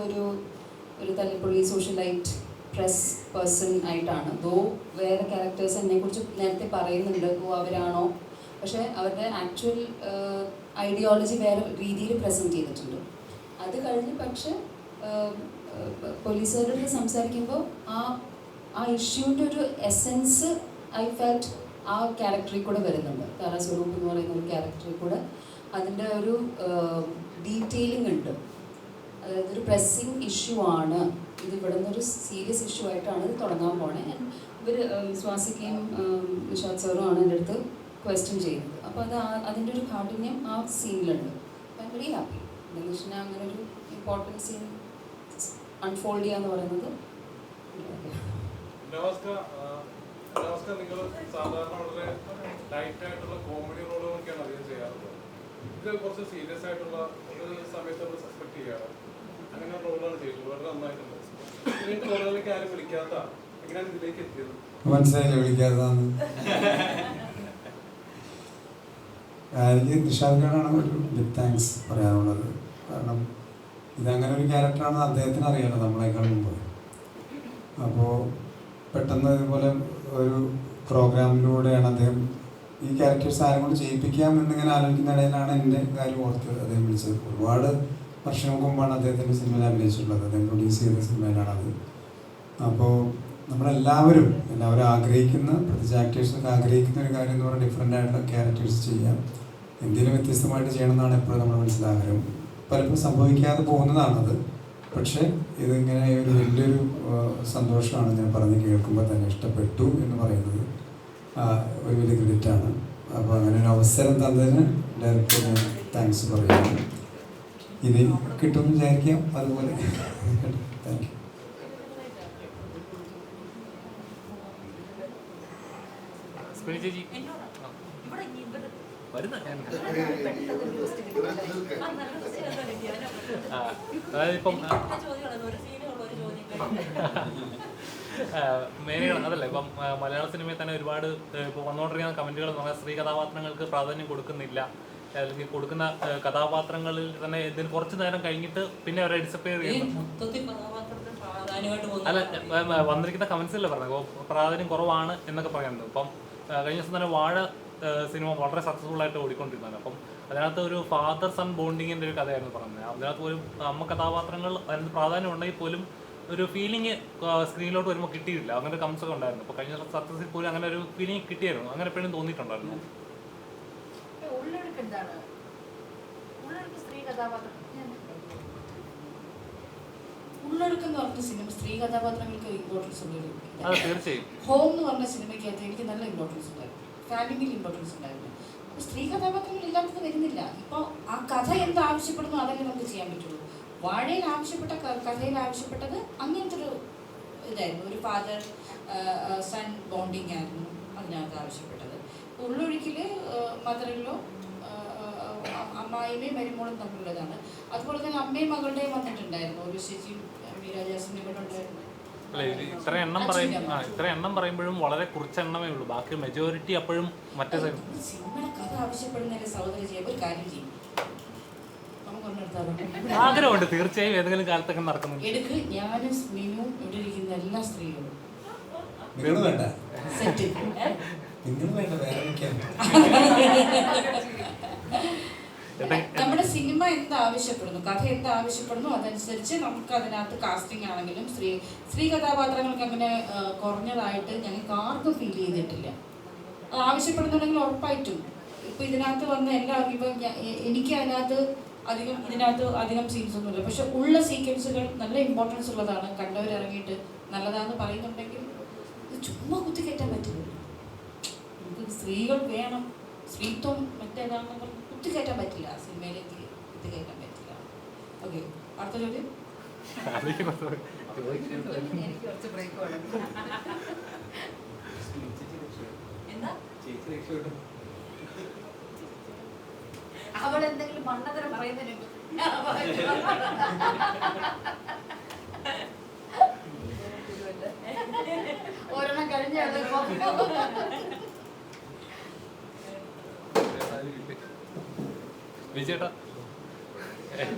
ഒരു തല്ലിപ്പൊളി സോഷ്യലൈറ്റ് പ്രസ് പേഴ്സൺ ആയിട്ടാണ്. ദോ വേറെ ക്യാരക്ടേഴ്സ് എന്നെക്കുറിച്ച് നേരത്തെ പറയുന്നുണ്ട്, അവരാണോ, പക്ഷേ അവരുടെ ആക്ച്വൽ ഐഡിയോളജി വേറെ രീതിയിൽ പ്രസൻറ്റ് ചെയ്തിട്ടുണ്ട്. അത് കഴിഞ്ഞ് പക്ഷെ പോലീസുകാരോട് സംസാരിക്കുമ്പോൾ ആ ഇഷ്യൂവിൻ്റെ ഒരു എസെൻസ് ഐ ഫെൽറ്റ് ആ ക്യാരക്ടറിൽ കൂടെ വരുന്നുണ്ട്. താര സ്വരൂപ് എന്ന് പറയുന്ന ഒരു ക്യാരക്ടറിൽ കൂടെ അതിൻ്റെ ഒരു ഡീറ്റെയിലിംഗ് ഉണ്ട്. അതായത് ഒരു പ്രസ്സിങ് ഇഷ്യൂ ആണ് ഇത്, ഇവിടെ നിന്നൊരു സീരിയസ് ഇഷ്യൂ ആയിട്ടാണ് ഇത് തുടങ്ങാൻ പോണേ. ഇവർ സ്വാസിക്കയും നിഷാദ് സാറും ആണ് എൻ്റെ അടുത്ത് ക്വസ്റ്റ്യൻ ചെയ്യുന്നത്. അപ്പോൾ അതിൻ്റെ ഒരു കാഠിന്യം ആ സീനിലുണ്ട്. I am very happy. ദിനേശിനെ അങ്ങനെ ഒരു ഇമ്പോർട്ടൻറ്റ് സീൻ അൺഫോൾഡ് ചെയ്യാന്ന് പറയുന്നത്. നിങ്ങൾ സാധാരണ വളരെ ലൈറ്റ് ആയിട്ടുള്ള കോമഡി റോളുകളൊക്കെയാണ് അധികം ചെയ്യാറുള്ളത്. ഇത് കുറച്ച് സീരിയസ് ആയിട്ടുള്ള ഒരു സമയത്ത് നമ്മൾ സസ്പെക്ട് ചെയ്യാറ് അങ്ങനെ റോളാണ് ചെയ്തത്. വളരെ നന്നായിട്ടുണ്ട്. ഇങ്ങനത്തെ റോളുകളിലേക്ക് ആരും വിളിക്കാത്ത എങ്ങനെയാണ് ഇതിലേക്ക് എത്തിയത്? മനസ്സിലായില്ല വിളിക്കാത്തതാണ്. എനിക്ക് നിഷാദിനോടാണ് ഒരു ബിഗ് താങ്ക്സ് പറയാനുള്ളത്. കാരണം ഇതങ്ങനെ ഒരു ക്യാരക്ടറാണെന്ന് അദ്ദേഹത്തിന് അറിയാലോ നമ്മളെക്കാൾ മുമ്പ്. അപ്പോൾ പെട്ടെന്ന് ഇതുപോലെ ഒരു പ്രോഗ്രാമിലൂടെയാണ് അദ്ദേഹം ഈ ക്യാരക്ടേഴ്സ് ആരും കൊണ്ട് ചെയ്യിപ്പിക്കാം എന്നിങ്ങനെ ആലോചിക്കുന്ന ഇടയിലാണ് എൻ്റെ കാര്യം ഓർത്ത് അദ്ദേഹം വിളിച്ചത്. ഒരുപാട് വർഷങ്ങൾക്ക് മുമ്പാണ് അദ്ദേഹത്തിൻ്റെ സിനിമയിൽ അഭിനയിച്ചിട്ടുള്ളത്. അദ്ദേഹം പ്രൊഡ്യൂസ് ചെയ്ത സിനിമയിലാണത്. അപ്പോൾ നമ്മളെല്ലാവരും ആഗ്രഹിക്കുന്ന, പ്രത്യേകിച്ച് ആക്ടേഴ്സൊക്കെ ആഗ്രഹിക്കുന്ന ഒരു കാര്യം എന്ന് പറഞ്ഞാൽ ഡിഫറെൻ്റ് ആയിട്ടുള്ള ക്യാരക്ടേഴ്സ് ചെയ്യാം, എന്തെങ്കിലും വ്യത്യസ്തമായിട്ട് ചെയ്യണമെന്നാണ് എപ്പോഴും നമ്മുടെ മനസ്സിലാഗ്രഹം. പലപ്പോഴും സംഭവിക്കാതെ പോകുന്നതാണത്. പക്ഷേ ഇതിങ്ങനെ ഒരു വലിയൊരു സന്തോഷമാണ് ഞാൻ പറഞ്ഞ് കേൾക്കുമ്പോൾ തന്നെ. ഇഷ്ടപ്പെട്ടു എന്ന് പറയുന്നത് ഒരു വലിയ ക്രെഡിറ്റാണ്. അപ്പോൾ അങ്ങനെ ഒരു അവസരം തന്നതിന് ഡയറക്ടറിന് താങ്ക്സ് പറയുന്നു. ഇനി കിട്ടുമെന്ന് വിചാരിക്കാം. അതുപോലെ താങ്ക് യു. അതായത് ഇപ്പം മെയിൻ അതല്ല, ഇപ്പം മലയാള സിനിമയിൽ തന്നെ ഒരുപാട് ഇപ്പോൾ വന്നുകൊണ്ടിരിക്കുന്ന കമൻറ്റുകൾ എന്ന് പറഞ്ഞാൽ സ്ത്രീ കഥാപാത്രങ്ങൾക്ക് പ്രാധാന്യം കൊടുക്കുന്നില്ല, അല്ലെങ്കിൽ കൊടുക്കുന്ന കഥാപാത്രങ്ങളിൽ തന്നെ ഇതിന് കുറച്ച് നേരം കഴിഞ്ഞിട്ട് പിന്നെ അവരെ ഡിസപ്പിയർ ചെയ്യുന്നു. അല്ല, വന്നിരിക്കുന്ന കമൻസിലല്ലേ പറഞ്ഞത് പ്രാധാന്യം കുറവാണ് എന്നൊക്കെ പറയുന്നത്. ഇപ്പം കഴിഞ്ഞ ദിവസം തന്നെ വാഴ സിനിമ വളരെ സക്സസ്ഫുൾ ആയിട്ട് ഓടിക്കൊണ്ടിരുന്നത്. അപ്പം അതിനകത്ത് ഒരു ഫാദർ സൺ ബോണ്ടിങ്ങിൻ്റെ ഒരു കഥയായിരുന്നു പറഞ്ഞത്. അതിനകത്ത് ഒരു അമ്മ കഥാപാത്രങ്ങൾ അതിന് പ്രാധാന്യം ഉണ്ടെങ്കിൽ പോലും ഒരു ഫീലിംഗ് സ്ക്രീനിലോട്ട് വരുമ്പോൾ കിട്ടിയില്ല. അങ്ങനെ ഒരു കമൻസ് ഒക്കെ ഉണ്ടായിരുന്നു. അപ്പോൾ കഴിഞ്ഞ സക്സസിൽ പോലും അങ്ങനെ ഒരു ഫീലിംഗ് കിട്ടിയായിരുന്നു. അങ്ങനെ എപ്പോഴും തോന്നിയിട്ടുണ്ടായിരുന്നു. ഉള്ളൊടുക്കം എന്ന് പറഞ്ഞ സിനിമ സ്ത്രീ കഥാപാത്രങ്ങൾക്ക് ഇമ്പോർട്ടൻസ് ഉള്ളൊരു അത് തീർച്ചയായും. ഹോം എന്ന് പറഞ്ഞ സിനിമയ്ക്കകത്ത് എനിക്ക് നല്ല ഇമ്പോർട്ടൻസ് ഉണ്ടായിരുന്നു, ഫാമിലിയിൽ ഇമ്പോർട്ടൻസ് ഉണ്ടായിരുന്നു. അപ്പോൾ സ്ത്രീ കഥാപാത്രങ്ങൾ ഇല്ലാത്തത് വരുന്നില്ല. ഇപ്പോൾ ആ കഥ എന്ത് ആവശ്യപ്പെടുന്നു അതല്ലേ നമുക്ക് ചെയ്യാൻ പറ്റുള്ളൂ. വാഴയിൽ ആവശ്യപ്പെട്ട കഥയിൽ ആവശ്യപ്പെട്ടത് അങ്ങനത്തെ ഒരു ഇതായിരുന്നു, ഒരു ഫാദർ സൺ ബോണ്ടിങ് ആയിരുന്നു അതിനകത്ത് ആവശ്യപ്പെട്ടത്. ഉള്ളൊഴുക്കിൽ മദറിലോ അമ്മായിമയും മരുമോളും തമ്മിലുള്ളതാണ്. അതുപോലെ തന്നെ അമ്മയും മകളുടെയും വന്നിട്ടുണ്ടായിരുന്നു, ഒരു ശശിയും മീരാജാസിനും ഇവിടെ ഉണ്ടായിരുന്നു. ഇത്ര എണ്ണം പറയുമ്പോഴും വളരെ കുറച്ച് എണ്ണമേ ഉള്ളൂ. ബാക്കി മെജോറിറ്റി അപ്പോഴും മറ്റേ സിനിമയുടെ കഥ ആവശ്യപ്പെടുന്നതിന്റെ സഹോദരി ചെയ്യുമ്പോൾ ഒരു കാര്യം ചെയ്യും, ആഗ്രഹമുണ്ട് തീർച്ചയായും ഏതെങ്കിലും കാലത്തൊക്കെ നടക്കുന്നുണ്ട്. എടുക്ക് ഞാനും മീനും ഇവിടെ ഇരിക്കുന്ന എല്ലാ സ്ത്രീകളും നമ്മുടെ സിനിമ എന്താവശ്യപ്പെടുന്നു, കഥ എന്താവശ്യപ്പെടുന്നു അതനുസരിച്ച് നമുക്ക് അതിനകത്ത് കാസ്റ്റിംഗ് ആണെങ്കിലും സ്ത്രീ കഥാപാത്രങ്ങൾക്ക് അങ്ങനെ കുറഞ്ഞതായിട്ട് ഞങ്ങൾക്ക് ആർക്കും ഫീൽ ചെയ്തിട്ടില്ല. അത് ആവശ്യപ്പെടുന്നുണ്ടെങ്കിൽ ഉറപ്പായിട്ടും ഇപ്പം ഇതിനകത്ത് വന്ന എല്ലാവർക്കും ഇപ്പം എനിക്ക് ഇതിനകത്ത് അധികം സീൻസ് ഒന്നുമില്ല, പക്ഷെ ഉള്ള സീക്വൻസുകൾ നല്ല ഇമ്പോർട്ടൻസ് ഉള്ളതാണ്. കണ്ടവരിറങ്ങിയിട്ട് നല്ലതാണെന്ന് പറയുന്നുണ്ടെങ്കിൽ ഇത് ചുമ്മാ കുത്തിക്കയറ്റാൻ പറ്റില്ല. നമുക്ക് സ്ത്രീകൾ വേണം, സ്ത്രീത്വം മറ്റേതാണെന്ന് പറഞ്ഞ് കുത്തിക്കയറ്റാൻ പറ്റില്ല, സിനിമയിലേക്ക് കുത്തിക്കയറ്റാൻ പറ്റില്ല. ഓക്കെ, അടുത്ത ചോദ്യം. അവൾ എന്തെങ്കിലും മണ്ണതരം പറയുന്നതിന് ഒരെണ്ണം കഴിഞ്ഞ വിജയേട്ടാ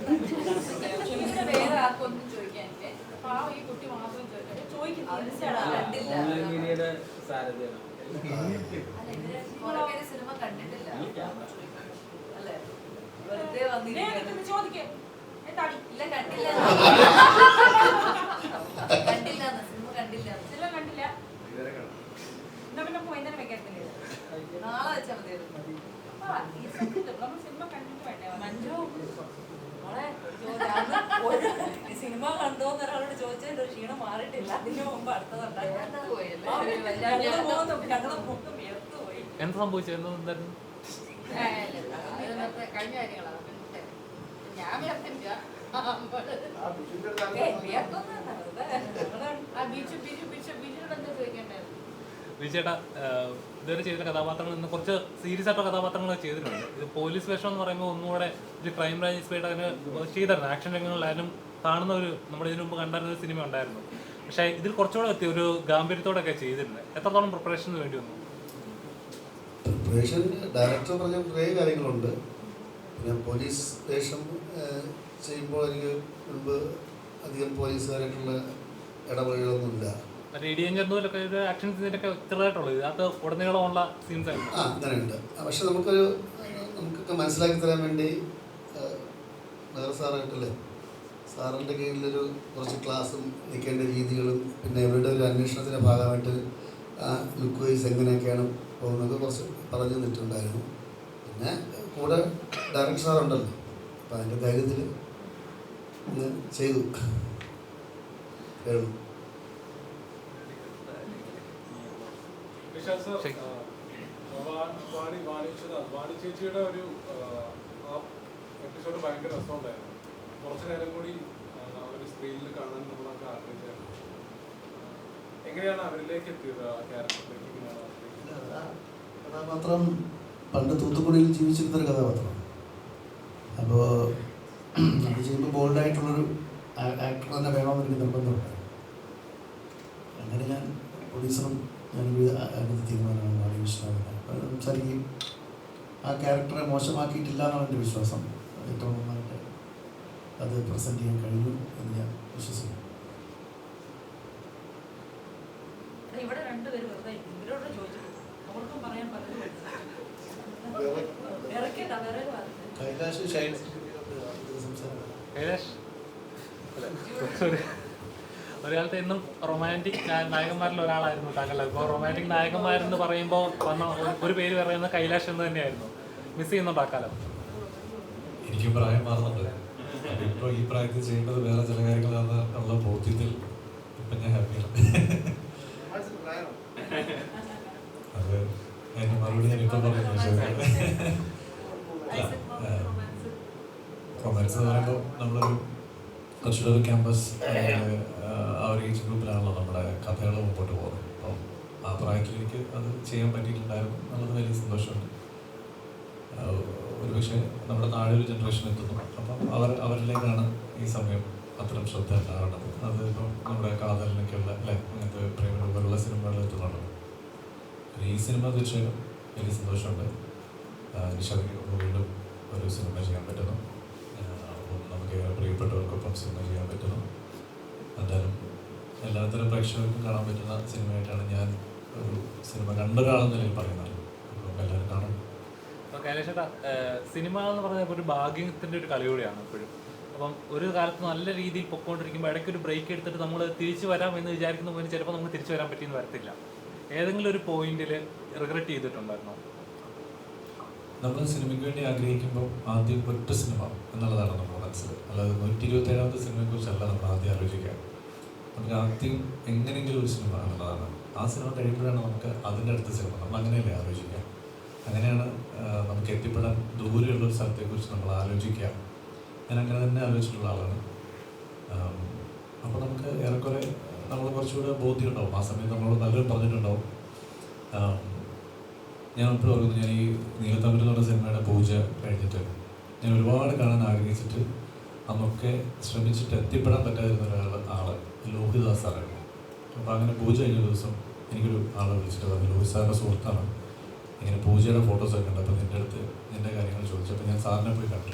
വേറെ ആർക്കൊന്നും ചോദിക്കാൻ പാവം ഈ കുട്ടി മാത്രം ചോദിക്കാൻ ഓൺലൈൻ മീഡിയയുടെ സാരഥിയാണ്. സിനിമ കണ്ടിട്ടില്ല അല്ലേ? വെറുതെ വന്നിരിക്കുകയാണ്. ചോദിക്കും എന്താണ് ഇല്ല, കണ്ടില്ല. കണ്ടില്ലാന്ന്, സിനിമ കണ്ടില്ല. സിനിമ കണ്ടില്ല എന്നാ പിന്നെ പോയി തന്നെ വെക്കത്തില്ലേ നാളെ വെച്ചാൽ മതിയായിരുന്നു. നമ്മൾ സിനിമ കണ്ടിട്ട് വേണ്ടേ മഞ്ജു മോളെ ഈ സിനിമ കണ്ടോന്ന് ഒരാളോട് ചോദിച്ചതിന്റെ ഒരു ക്ഷീണം മാറിയിട്ടില്ല. അതിന് മുമ്പ് അടുത്തതുണ്ടായി. എന്താ സംഭവിച്ചത്? എന്തായിരുന്നു? കഴിഞ്ഞ കാര്യങ്ങളാണ് ഞാൻ വിയർത്തില്ല ബീച്ചിനോട് എന്താ ചോദിക്കേണ്ടായിരുന്നു? വിജയേട്ടാ, ഇതുവരെ ചെയ്ത കഥാപാത്രങ്ങൾ നിന്ന് കുറച്ച് സീരിയസ് ആയിട്ടുള്ള കഥാപാത്രങ്ങൾ ചെയ്തിട്ടുണ്ട്. ഇത് പോലീസ് വേഷം എന്ന് പറയുമ്പോൾ ഒന്നുകൂടെ ഒരു ക്രൈം ബ്രാഞ്ച് ഇൻസ്പയർഡ് അതിന് ചെയ്തിരുന്നു. ആക്ഷൻ രംഗങ്ങളിലായാലും കാണുന്ന ഒരു നമ്മുടെ ഇതിനു മുമ്പ് കണ്ടിരുന്ന ഒരു സിനിമ ഉണ്ടായിരുന്നു. പക്ഷേ ഇതിൽ കുറച്ചുകൂടെ എത്തി ഒരു ഗാംഭീര്യത്തോടൊക്കെ ചെയ്തിരുന്നത്. എത്രത്തോളം പ്രിപ്പറേഷന് വേണ്ടി വന്നു? പ്രിപ്പറേഷൻ ഡയറക്ടർ പറഞ്ഞ കുറേ കാര്യങ്ങളുണ്ട്. പിന്നെ പോലീസ് വേഷം ചെയ്യുമ്പോൾ എനിക്ക് മുൻപ് അധികം പോലീസുകാരായിട്ടുള്ള ഇടപെടലുകളൊന്നുമില്ല. ഇടിയഞ്ചൊക്കെ ഒരു ആക്ഷൻ സീനൊക്കെ ചെറുതായിട്ടുള്ളത് ഇതിനകത്ത് ഉടനീളമുള്ള സീൻസ് ആയിരുന്നു. അങ്ങനെയുണ്ട്. പക്ഷെ നമുക്കൊക്കെ മനസ്സിലാക്കി തരാൻ വേണ്ടി വേറെ സാറായിട്ടല്ലേ, സാറിൻ്റെ കീഴിലൊരു കുറച്ച് ക്ലാസ്സും നിൽക്കേണ്ട രീതികളും പിന്നെ ഇവരുടെ ഒരു അന്വേഷണത്തിൻ്റെ ഭാഗമായിട്ട് ലുക്ക് വൈസ് എങ്ങനെയൊക്കെയാണ് പോകുന്നത് കുറച്ച് പറഞ്ഞു തന്നിട്ടുണ്ടായിരുന്നു. പിന്നെ കൂടെ ഡയറക്ടർ സാറുണ്ടല്ലോ, അപ്പം അതിൻ്റെ ധൈര്യത്തിൽ ഇന്ന് ചെയ്തു കേൾക്കും. വാണി ചേച്ചിയുടെ ഒരു എപ്പിസോഡ് ഭയങ്കര രസമുണ്ടായിരുന്നു. കുറച്ചു നേരം കൂടി ഒരു സ്ക്രീനിൽ കാണാൻ നമ്മളൊക്കെ ആഗ്രഹിച്ചായിരുന്നു. എങ്ങനെയാണ് അവരിലേക്ക് എത്തിയത്? ആ ക്യാരക്ടറിലേക്ക് കഥാപാത്രം പണ്ട് തൂത്തുക്കുടിയിൽ ജീവിച്ചിരുന്നൊരു കഥാപാത്രം. അപ്പോൾ അത് ചെയ്യുമ്പോൾ ബോൾഡായിട്ടുള്ളൊരു ആക്ടർ തന്നെ വേണമെന്ന് എനിക്ക് നിർബന്ധമുണ്ട്. അങ്ങനെ ഞാൻ പ്രൊഡ്യൂസറും ഞാനൊരു അടുത്ത തീരുമാനമാണ് വാണി വിശ്വനാഥിനെ. അപ്പോൾ സംസാരിക്കുകയും ആ ക്യാരക്ടറെ മോശമാക്കിയിട്ടില്ല എന്നാണ് എൻ്റെ വിശ്വാസം. ഏറ്റവും നന്നായിട്ട് അത് പ്രസൻറ്റ് ചെയ്യാൻ കഴിഞ്ഞു എന്ന് ഞാൻ വിശ്വസിക്കുന്നു. ഇവിടെ രണ്ടുപേരും വെറുതെ ഇവരോട് ചോദിച്ചു അവർക്കും പറയാൻ പലതും കൈലാഷ് കൈലാഷ് ഒരു കാലത്ത് എന്നും റൊമാൻറ്റിക് നായകന്മാരിൽ ഒരാളായിരുന്നു താങ്കൾ. ഇപ്പോൾ റൊമാൻറ്റിക് നായകന്മാരെന്ന് പറയുമ്പോൾ വന്ന ഒരു പേര് പറയുന്നത് കൈലാഷ് എന്ന് തന്നെയായിരുന്നു. മിസ് ചെയ്യുന്നുണ്ടോ ആ കാലം? എനിക്ക് പ്രായം മാറുന്നുണ്ട്. ഇപ്പോൾ ഈ പ്രായത്തിൽ ചെയ്യേണ്ടത് വേറെ ചില കാര്യങ്ങളാണ് ഉള്ള ബോധ്യത്തിൽ ഇപ്പം ഞാൻ ഹാപ്പിയാണ്. അത് അതിന് മറുപടി ഞാൻ ഇപ്പം പറയുന്നത് റൊമാൻസ് എന്ന് പറയുമ്പോൾ നമ്മളൊരു കുറച്ചുകൂടെ ഒരു ക്യാമ്പസ് ആ ഒരു ഏജ് ഗ്രൂപ്പിലാണല്ലോ നമ്മുടെ കഥകൾ മുമ്പോട്ട് പോകുന്നത്. അപ്പം ആ പ്രായത്തിൽ എനിക്ക് അത് ചെയ്യാൻ പറ്റിയിട്ടുണ്ടായിരുന്നു എന്നുള്ളത് വലിയ സന്തോഷമുണ്ട്. ഒരു പക്ഷേ നമ്മുടെ നാടൊരു ജനറേഷൻ എത്തുന്നു. അപ്പം അവരിലേക്കാണ് ഈ സമയം അത്തരം ശ്രദ്ധ ഉണ്ടാകേണ്ടത്. അത് ഇപ്പം നമ്മുടെ കാതലിനൊക്കെയുള്ള അല്ലെ അങ്ങനത്തെ പ്രേമ പോലുള്ള സിനിമകളിൽ എത്തുന്നുണ്ട്. ഈ സിനിമ തീർച്ചയായും വലിയ സന്തോഷമുണ്ട്. നിഷാദിക്ക് വീണ്ടും ഒരു സിനിമ ചെയ്യാൻ പറ്റുന്നു. നമുക്ക് പ്രിയപ്പെട്ടവർക്കൊപ്പം സിനിമ ചെയ്യാൻ പറ്റുന്നു. എന്തായാലും എല്ലാത്തരം പ്രേക്ഷകർക്കും കാണാൻ പറ്റുന്ന സിനിമയായിട്ടാണ് ഞാൻ ഒരു സിനിമ കണ്ടൊരാളെന്ന നിലയിൽ പറയുന്നത്. അപ്പം എല്ലാവരും കാണും. അപ്പോൾ കൈലാഷേട്ടാ, സിനിമ എന്ന് പറഞ്ഞാൽ ഒരു ഭാഗ്യത്തിൻ്റെ ഒരു കളി കൂടിയാണ് എപ്പോഴും. അപ്പം ഒരു കാലത്ത് നല്ല രീതിയിൽ പൊക്കോണ്ടിരിക്കുമ്പോൾ ഇടയ്ക്കൊരു ബ്രേക്ക് എടുത്തിട്ട് നമ്മൾ തിരിച്ചു വരാം എന്ന് വിചാരിക്കുന്ന പോലും ചിലപ്പോൾ നമുക്ക് തിരിച്ചു വരാൻ പറ്റിയെന്ന് വരത്തില്ല. ഏതെങ്കിലും ഒരു പോയിന്റിൽ റിഗ്രറ്റ് ചെയ്തിട്ടുണ്ടായിരുന്നോ? നമ്മൾ സിനിമയ്ക്ക് വേണ്ടി ആഗ്രഹിക്കുമ്പോൾ ആദ്യം ഒറ്റ സിനിമ എന്നുള്ളതാണ് നമ്മുടെ മനസ്സിൽ. അല്ലാതെ 127ാമത്തെ സിനിമയെക്കുറിച്ചല്ല നമ്മൾ ആദ്യം ആലോചിക്കുക. നമുക്ക് ആദ്യം എങ്ങനെയെങ്കിലും ഒരു സിനിമ എന്നുള്ളതാണ്. ആ സിനിമ കഴിയുമ്പോഴാണ് നമുക്ക് അതിൻ്റെ അടുത്ത സിനിമ. നമ്മൾ അങ്ങനെയല്ലേ ആലോചിക്കുക. അങ്ങനെയാണ് നമുക്ക് എത്തിപ്പെടാൻ ദൂരെയുള്ളൊരു സ്ഥലത്തെക്കുറിച്ച് നമ്മൾ ആലോചിക്കുക. ഞാൻ അങ്ങനെ തന്നെ ആലോചിച്ചിട്ടുള്ള ആളാണ്. അപ്പോൾ നമുക്ക് ഏറെക്കുറെ നമ്മൾ കുറച്ചുകൂടെ ബോധ്യം ഉണ്ടാവും. ആ സമയത്ത് നമ്മളോട് പലരും പറഞ്ഞിട്ടുണ്ടാവും. ഞാൻ എപ്പോഴും ഓർക്കുന്നു, ഞാൻ ഈ നീലത്തമ്പുരു എന്ന് പറഞ്ഞ സിനിമയുടെ പൂജ കഴിഞ്ഞിട്ട് ഞാൻ ഒരുപാട് കാണാൻ ആഗ്രഹിച്ചിട്ട് അന്നൊക്കെ ശ്രമിച്ചിട്ട് എത്തിപ്പെടാൻ പറ്റാതിരുന്ന ആൾ ലോഹിദാസ് സാറായിരുന്നു. അപ്പോൾ അങ്ങനെ പൂജ കഴിഞ്ഞ ദിവസം എനിക്കൊരു ആളെ വിളിച്ചിട്ട് പറഞ്ഞു, ലോഹിത് സാറിൻ്റെ സുഹൃത്താണ്, ഇങ്ങനെ പൂജയുടെ ഫോട്ടോസൊക്കെ ഉണ്ട്, അപ്പോൾ നിൻ്റെ അടുത്ത് നിൻ്റെ കാര്യങ്ങൾ ചോദിച്ചു. അപ്പോൾ ഞാൻ സാറിനെ പോയി കണ്ടു.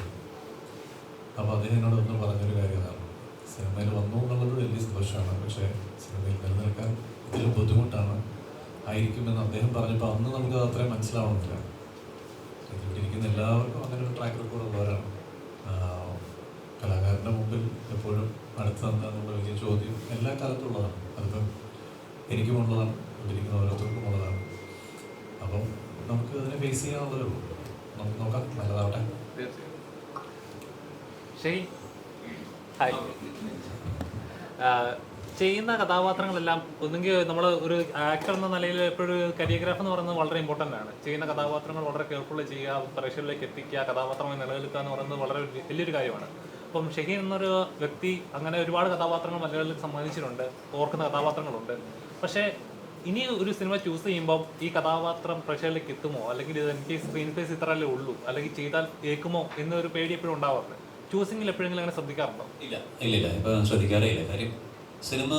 അപ്പോൾ അദ്ദേഹം എന്നോട് ഒന്നും പറഞ്ഞൊരു കാര്യം അതാണ്, സിനിമയിൽ വന്നു എന്നുള്ളത് വലിയ സന്തോഷമാണ്. പക്ഷേ സിനിമയിൽ നിലനിൽക്കാൻ ഇതിൽ ബുദ്ധിമുട്ടാണ് ആയിരിക്കുമെന്ന് അദ്ദേഹം പറഞ്ഞപ്പോൾ അന്ന് നമുക്ക് അത്രയും മനസ്സിലാവുന്നില്ല. ഇവിടെ ഇരിക്കുന്ന എല്ലാവർക്കും അങ്ങനെ ഒരു ട്രാക്ക് റെക്കോർഡ് ഉള്ളവരാണ്. കലാകാരൻ്റെ മുമ്പിൽ എപ്പോഴും അടുത്തെന്താന്നുള്ള വലിയ ചോദ്യം എല്ലാ കാലത്തും ഉള്ളതാണ്. അതിപ്പം എനിക്കും ഉള്ളതാണ്, ഇവിടെ ഇരിക്കുന്ന ഓരോരുത്തർക്കും ഉള്ളതാണ്. അപ്പം നമുക്ക് അതിനെ ഫേസ് ചെയ്യാനുള്ളതേ ഉള്ളൂ. നമുക്ക് നോക്കാം, നല്ലതാവട്ടെ. ശരി. ഹായ്. ചെയ്യുന്ന കഥാപാത്രങ്ങളെല്ലാം ഒന്നുകിൽ നമ്മൾ ഒരു ആക്ടർ എന്ന നിലയിൽ എപ്പോഴും കരിയോഗ്രാഫ് എന്ന് പറയുന്നത് വളരെ ഇമ്പോർട്ടൻ്റ് ആണ്. ചെയ്യുന്ന കഥാപാത്രങ്ങൾ വളരെ കെയർഫുള്ളി ചെയ്യുക, പ്രേക്ഷകരിലേക്ക് എത്തിക്കുക, കഥാപാത്രമായി നിലനിൽക്കുക എന്ന് പറയുന്നത് വളരെ വലിയൊരു കാര്യമാണ്. അപ്പം ഷഹീൻ എന്നൊരു വ്യക്തി അങ്ങനെ ഒരുപാട് കഥാപാത്രങ്ങൾ മലയാളികൾക്ക് സമ്മാനിച്ചിട്ടുണ്ട്, ഓർക്കുന്ന കഥാപാത്രങ്ങളുണ്ട്. പക്ഷേ ഇനി ഒരു സിനിമ ചൂസ് ചെയ്യുമ്പം ഈ കഥാപാത്രം പ്രേക്ഷകരിലേക്ക് എത്തുമോ, അല്ലെങ്കിൽ ഇത് എനിക്ക് സ്ക്രീൻ സ്പേസ് ഇത്രയല്ലേ ഉള്ളൂ, അല്ലെങ്കിൽ ചെയ്താൽ ഏൽക്കുമോ എന്നൊരു പേടി എപ്പോഴും ഉണ്ടാവാറുണ്ട്. ചൂസിങ്ങിൽ എപ്പോഴെങ്കിലും അങ്ങനെ ശ്രദ്ധിക്കാറുണ്ടോ? ഇല്ല, ഇപ്പം ശ്രദ്ധിക്കാറേ ഇല്ല. കാര്യം സിനിമ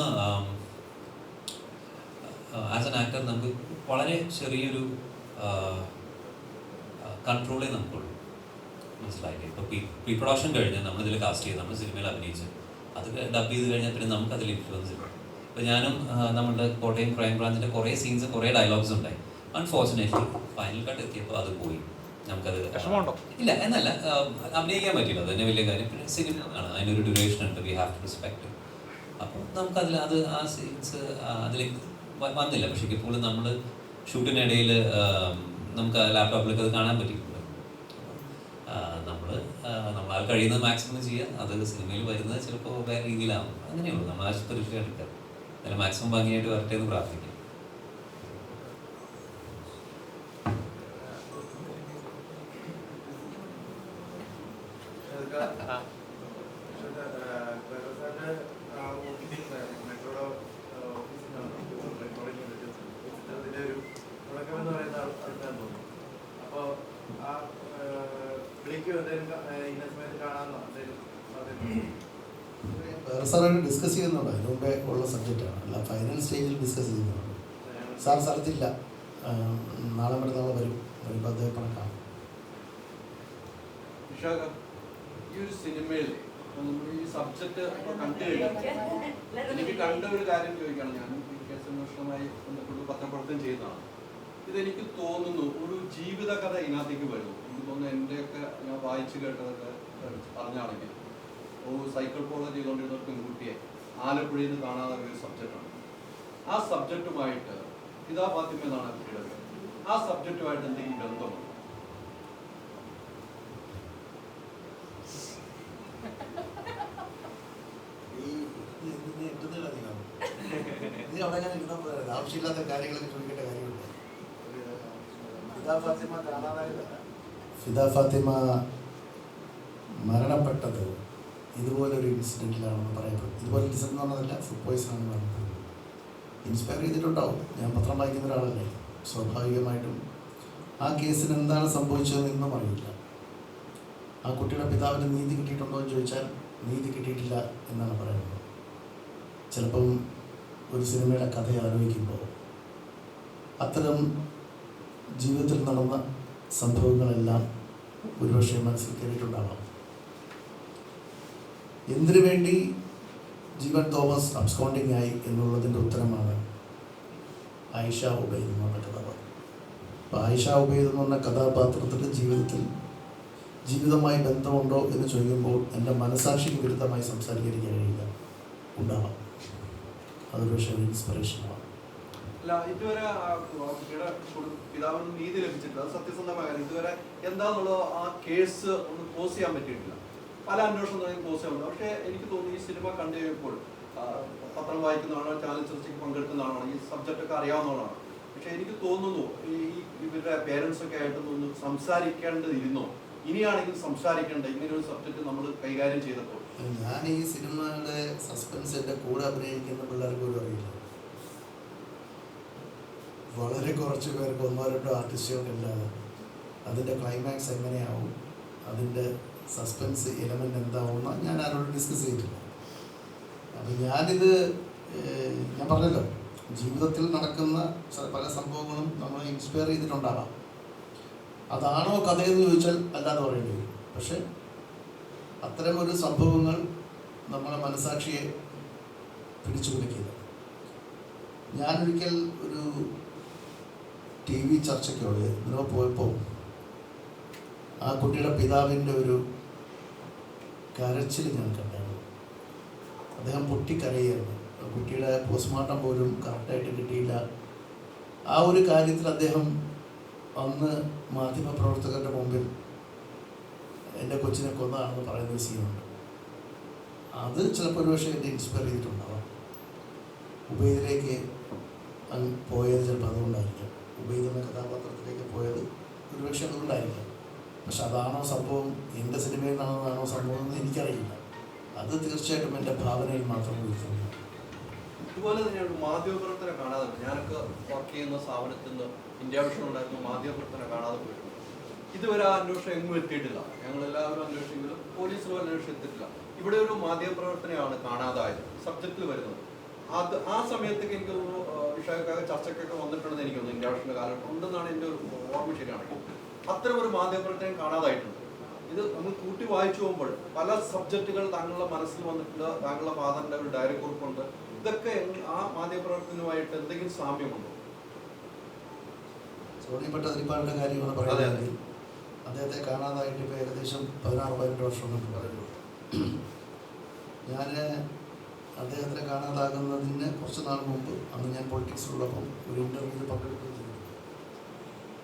ആസ് എൻ ആക്ടർ നമുക്ക് വളരെ ചെറിയൊരു കൺട്രോളേ നമുക്കുള്ളൂ. മനസ്സിലായില്ലേ? ഇപ്പോൾ പ്രീ പ്രൊഡക്ഷൻ കഴിഞ്ഞ് നമ്മളിതിൽ കാസ്റ്റ് ചെയ്ത് നമ്മൾ സിനിമയിൽ അഭിനയിച്ച് അത് ഡബ് ചെയ്ത് കഴിഞ്ഞാൽ പിന്നെ നമുക്കതിൽ ഇൻഫ്ലുവൻസ് ഇല്ല. ഇപ്പോൾ ഞാനും നമ്മളുടെ കോട്ടയം ക്രൈം ബ്രാഞ്ചിൻ്റെ കുറേ സീൻസ്, കുറേ ഡയലോഗ്സ് ഉണ്ടായി. അൺഫോർച്ചുനേറ്റ്ലി ഫൈനൽ കട്ട് എത്തിയപ്പോൾ അത് പോയി. നമുക്കത് ഇല്ല എന്നല്ല, അഭിനയിക്കാൻ പറ്റില്ല, അത് തന്നെ വലിയ കാര്യം. പിന്നെ സിനിമ ആണ്, അതിനൊരു ഡ്യൂറേഷൻ ഉണ്ട്, വി ഹാവ് ടു റെസ്പെക്ട്. അപ്പോൾ നമുക്കതിൽ ആ സീൻസ് അതിലേക്ക് വന്നില്ല. പക്ഷേ ഇപ്പോൾ നമ്മൾ ഷൂട്ടിനിടയിൽ നമുക്ക് ലാപ്ടോപ്പിലൊക്കെ അത് കാണാൻ പറ്റിയിട്ടുണ്ട്. നമ്മളാൽ കഴിയുന്നത് മാക്സിമം ചെയ്യുക. അത് സിനിമയിൽ വരുന്നത് ചിലപ്പോൾ വേറെ രീതിയിലാവും. അങ്ങനെയുള്ളൂ. നമ്മൾ ആശുപത്രി എടുക്കുക, അതിൽ മാക്സിമം ഭംഗിയായിട്ട് വരട്ടെ എന്ന് പ്രാർത്ഥിക്കാം. സാറായിട്ട് ഡിസ്കസ് ചെയ്യുന്നുണ്ട്, അതിന് മുമ്പേ ഉള്ള സബ്ജക്റ്റാണ്, അല്ല ഫൈനൽ സ്റ്റേജിൽ ഡിസ്കസ് ചെയ്യുന്നുണ്ട്. സാർ സ്ഥലത്തില്ല, നാളെ മറ്റന്നാൾ വരും, വരുമ്പോൾ അദ്ദേഹം കണക്കാണ്. ഈ ഒരു സിനിമയിൽ ഈ സബ്ജക്റ്റ് കണ്ടു കഴിഞ്ഞാൽ എനിക്ക് കണ്ട ഒരു കാര്യം ചോദിക്കണം. ഞാൻ കേസ് അന്വേഷണവുമായി ബന്ധപ്പെട്ട് പത്രപ്രവർത്തനം ചെയ്യുന്നതാണ്. ഇതെനിക്ക് തോന്നുന്നു ഒരു ജീവിത കഥ ഇതിനകത്തേക്ക് വരുന്നു. എനിക്ക് തോന്നുന്നു എൻ്റെയൊക്കെ ഞാൻ വായിച്ചു കേട്ടതൊക്കെ പറഞ്ഞാണെങ്കിൽ സൈക്കിൾ പോളോ ചെയ്തുകൊണ്ടിരുന്ന ഒരു പെൺകുട്ടിയെ ആലപ്പുഴയിൽ നിന്ന് കാണാതെ ഒരു സബ്ജക്റ്റാണ്. ആ സബ്ജക്റ്റുമായിട്ട് പിതാ ഫാത്തിമ എന്നാണ് കുട്ടിയുടെ പേര്. ആ സബ്ജക്റ്റുമായിട്ട് എന്തെങ്കിലും ബന്ധമുണ്ടോ? ആവശ്യമില്ലാത്ത കാര്യങ്ങളൊക്കെ ചോദിക്കേണ്ട കാര്യമില്ല. ഫിദ ഫാത്തിമ മരണപ്പെട്ടത് ഇതുപോലൊരു ഇൻസിഡൻറ്റിലാണെന്ന് പറയപ്പെടും. ഇതുപോലെ ഇൻസിഡൻറ്റ് എന്ന് പറഞ്ഞതല്ല, ഫുഡ് പോയ്സൺ ആണെന്ന് പറയുന്നത്. ഇൻസ്പയർ ചെയ്തിട്ടുണ്ടാവും. ഞാൻ പത്രം വായിക്കുന്ന ഒരാളല്ലേ, സ്വാഭാവികമായിട്ടും ആ കേസിന് എന്താണ് സംഭവിച്ചതെന്ന് ഇന്നും അറിയില്ല. ആ കുട്ടിയുടെ പിതാവിന് നീതി കിട്ടിയിട്ടുണ്ടോ എന്ന് ചോദിച്ചാൽ നീതി കിട്ടിയിട്ടില്ല എന്നാണ് പറയുന്നത്. ചിലപ്പം ഒരു സിനിമയുടെ കഥ ആലോചിക്കുമ്പോൾ അത്തരം ജീവിതത്തിൽ നടന്ന സംഭവങ്ങളെല്ലാം ഒരുപക്ഷെ മനസ്സിൽ കയറിയിട്ടുണ്ടാവാം. എന്തിനു വേണ്ടി ജീവൻ തോമസ് അബ്സ്കോണ്ടിങ് ആയി എന്നുള്ളതിൻ്റെ ഉത്തരമാണ് ആയിഷ ഉബൈദ് എന്ന് പറഞ്ഞ കഥാപാത്രം. അപ്പോൾ ആയിഷ ഉബൈദ് എന്ന് പറഞ്ഞ കഥാപാത്രത്തിൻ്റെ ജീവിതമായി ബന്ധമുണ്ടോ എന്ന് ചോദിക്കുമ്പോൾ എൻ്റെ മനസാക്ഷിക്ക് വിരുദ്ധമായി സംസാരിക്കാൻ കഴിയില്ല. ഉണ്ടാവാം, അതൊരു പക്ഷേ ഒരു ഇൻസ്പിറേഷനാണ്. അല്ല, ഇതുവരെ കുട്ടിയുടെ പിതാവിന് നീതി ലഭിച്ചിട്ടില്ല. അത് സത്യസന്ധമായ കാര്യം. ഇതുവരെ എന്താണെന്നുള്ളത് ആ കേസ് ഒന്ന് ക്ലോസ് ചെയ്യാൻ പറ്റിയിട്ടില്ല. പല അന്വേഷണങ്ങളെയും ക്ലോസ് ചെയ്യാൻ പറ്റില്ല. പക്ഷേ എനിക്ക് തോന്നുന്നു ഈ സിനിമ കണ്ടു കഴിയുമ്പോൾ പത്രം വായിക്കുന്നതാണോ, ചാനൽ ചർച്ചയ്ക്ക് പങ്കെടുക്കുന്നതാണോ, ഈ സബ്ജക്റ്റൊക്കെ അറിയാവുന്നതാണ്. പക്ഷെ എനിക്ക് തോന്നുന്നു ഇവരുടെ പേരൻസൊക്കെ ആയിട്ടൊന്ന് സംസാരിക്കേണ്ടതിരുന്നോ, ഇനിയാണെങ്കിൽ സംസാരിക്കേണ്ട ഇങ്ങനെ ഒരു സബ്ജക്റ്റ് നമ്മൾ കൈകാര്യം ചെയ്തപ്പോൾ. ഞാൻ ഈ സിനിമയുടെ സസ്പെൻസിൻ്റെ കൂടെ അഭിനയിക്കുന്ന പിള്ളേർക്ക് പോലും അറിയില്ല. വളരെ കുറച്ച് പേർക്ക്, ഒന്നോ രണ്ടോ ആർട്ടിസ്റ്റുകൾക്കല്ലാതെ അതിൻ്റെ ക്ലൈമാക്സ് എങ്ങനെയാവും, അതിൻ്റെ സസ്പെൻസ് എലമെൻ്റ് എന്താവുമെന്ന് ഞാൻ ആരോടും ഡിസ്കസ് ചെയ്തിട്ടില്ല. അപ്പം ഞാനിത് ഞാൻ പറഞ്ഞല്ലോ, ജീവിതത്തിൽ നടക്കുന്ന പല സംഭവങ്ങളും നമ്മൾ ഇൻസ്പയർ ചെയ്തിട്ടുണ്ടാകാം. അതാണോ കഥയെന്ന് ചോദിച്ചാൽ അല്ലാതെ പറയേണ്ടി വരും. പക്ഷെ അത്തരമൊരു സംഭവങ്ങൾ നമ്മളെ മനസാക്ഷിയെ പിടിച്ചു കുലുക്കിയത്. ഞാനൊരിക്കൽ ഒരു TV ചർച്ചയ്ക്കോ ഇതിനോ പോയപ്പോൾ ആ കുട്ടിയുടെ പിതാവിൻ്റെ ഒരു കരച്ചിൽ ഞാൻ കണ്ടായിരുന്നു. അദ്ദേഹം പൊട്ടിക്കരയായിരുന്നു. കുട്ടിയുടെ പോസ്റ്റ്മോർട്ടം പോലും കറക്റ്റായിട്ട് കിട്ടിയില്ല. ആ ഒരു കാര്യത്തിൽ അദ്ദേഹം അന്ന് മാധ്യമപ്രവർത്തകരുടെ മുമ്പിൽ എൻ്റെ കൊച്ചിനെ കൊന്നതാണെന്ന് പറയുന്ന സീനുണ്ട്. അത് ചിലപ്പോൾ ഒരു പക്ഷേ എന്നെ ഇൻസ്പയർ ചെയ്തിട്ടുണ്ടാവാം. ഉബൈദിലേക്ക് അങ്ങ് പോയത് ചിലപ്പോൾ അതുകൊണ്ടായിരിക്കാം. ഉബൈദ് എന്ന കഥാപാത്രത്തിലേക്ക് പോയത് ഒരുപക്ഷെ അതുകൊണ്ടായിരിക്കാം. പക്ഷെ അതാണോ സംഭവം, എൻ്റെ സിനിമയിൽ നിന്നാണോ സംഭവം എന്ന് എനിക്കറിയില്ല. അത് തീർച്ചയായിട്ടും എൻ്റെ ഭാവനയിൽ മാത്രം വിളിക്കുന്നു. ഇതുപോലെ തന്നെയാണ് മാധ്യമപ്രവർത്തനെ കാണാതെ. ഞാനൊക്കെ വർക്ക് ചെയ്യുന്ന സ്ഥാപനത്തിൽ നിന്ന് ഇന്ത്യ വിഷൻ ഉണ്ടായിരുന്ന മാധ്യമപ്രവർത്തനെ കാണാതെ പോയിട്ടുണ്ട്. ഇതുവരെ ആ അന്വേഷണം എങ്ങും എത്തിയിട്ടില്ല. ഞങ്ങളെല്ലാവരും അന്വേഷിച്ചെങ്കിലും പോലീസിലും അന്വേഷണം എത്തിയിട്ടില്ല. ഇവിടെ ഒരു മാധ്യമപ്രവർത്തനയാണ് കാണാതായത് സബ്ജക്റ്റിൽ വരുന്നത്. ആ സമയത്തേക്ക് എനിക്ക് തോന്നുന്നു വിഷയമൊക്കെ ചർച്ചയ്ക്കൊക്കെ വന്നിട്ടുണ്ടെന്ന് എനിക്ക് തോന്നുന്നു. ഇന്ത്യ വിഷൻ്റെ കാലഘട്ടം ഉണ്ടെന്നാണ് എൻ്റെ ഒരു ഓർമ്മ ശരിയാണെങ്കിൽ. അത്തരം ഒരു മാധ്യമപ്രവർത്തനം കാണാതായിട്ടുണ്ട്. ഇത് നമ്മൾ കൂട്ടി വായിച്ചു പോകുമ്പോൾ പല സബ്ജക്റ്റുകൾ താങ്കളുടെ മനസ്സിൽ വന്നിട്ടുണ്ട്. താങ്കളുടെ ഫാദറിൻ്റെ ഒരു ഡയറി കുറിപ്പുണ്ട്. ഇതൊക്കെ ആ മാധ്യമപ്രവർത്തനവുമായിട്ട് എന്തെങ്കിലും സാമ്യമുണ്ടോ? സോണിയപ്പെട്ട തിരുപ്പാടിൻ്റെ കാര്യമാണ് പറയുന്നത്. അദ്ദേഹത്തെ കാണാതായിട്ട് ഇപ്പോൾ ഏകദേശം 16-18 വർഷം എന്നൊക്കെ പറയുന്നു. ഞാൻ അദ്ദേഹത്തിനെ കാണാതാകുന്നതിന് കുറച്ച് നാൾ മുമ്പ്, അന്ന് ഞാൻ പൊളിറ്റിക്സിലുള്ളപ്പം ഒരു ഇൻ്റർവ്യൂവിൽ പങ്കെടുക്കുകയും ചെയ്തു.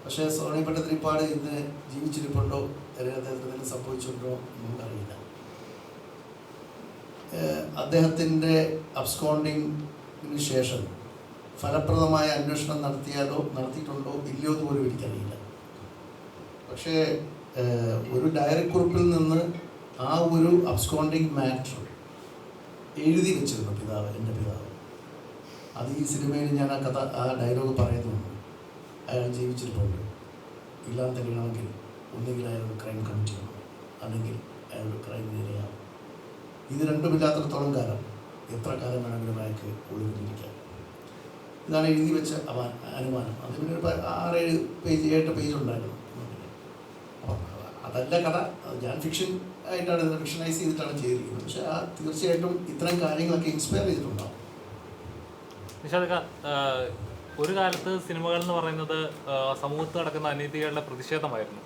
പക്ഷേ സോണിയപ്പെട്ട തിരുപ്പാട് ഇന്ന് ജീവിച്ചിരിപ്പുണ്ടോ അല്ലെങ്കിൽ അദ്ദേഹത്തിന് എന്തെങ്കിലും സംഭവിച്ചിട്ടുണ്ടോ നമുക്കറിയില്ല. അദ്ദേഹത്തിൻ്റെ അബ്സ്കോണ്ടിങ്ങിന് ശേഷം ഫലപ്രദമായ അന്വേഷണം നടത്തിയിട്ടുണ്ടോ ഇല്ലയോ എന്ന് പോലും എനിക്കറിയില്ല. പക്ഷേ ഒരു ഡയറി കുറിപ്പിൽ നിന്ന് ആ ഒരു അബ്സ്കോണ്ടിങ് മാറ്റർ എഴുതി വെച്ചിരുന്നു എൻ്റെ പിതാവ്. അത് ഈ സിനിമയിൽ ഞാൻ ആ ഡയലോഗ് പറയുന്നുണ്ട്. അയാൾ ജീവിച്ചിരിപ്പുണ്ട്, ഇല്ലാതെ തെളിയണമെങ്കിൽ ഒന്നുകിൽ അയാൾ ക്രൈം കമ്മിറ്റ് ചെയ്യണം, അല്ലെങ്കിൽ അയാൾ ക്രൈം ഇരയാവും. ഇത് രണ്ടുമില്ലാത്തിടത്തോളം കാലം എത്ര കാലം വേണമെങ്കിലും അയാൾക്ക് ഒളിവിലിരിക്കാം. ഇതാണ് എഴുതി വെച്ച അനുമാനം. അത് പിന്നെ ഒരു 6-7 പേജ് 8 പേജ് ഉണ്ടായിരുന്നു. അപ്പം അതല്ല കഥ. ഞാൻ ഫിക്ഷൻ ആയിട്ടാണ് ഇതിനെ ഫിക്ഷനൈസ് ചെയ്തിട്ടാണ് ചെയ്തിരിക്കുന്നത്. പക്ഷെ ആ തീർച്ചയായിട്ടും ഇത്തരം കാര്യങ്ങളൊക്കെ ഇൻസ്പയർ ചെയ്തിട്ടുണ്ടാവും. നിഷാദ്, ഒരു കാലത്ത് സിനിമകൾ എന്ന് പറയുന്നത് സമൂഹത്തിൽ നടക്കുന്ന അനീതികളുടെ പ്രതിഷേധമായിരുന്നു.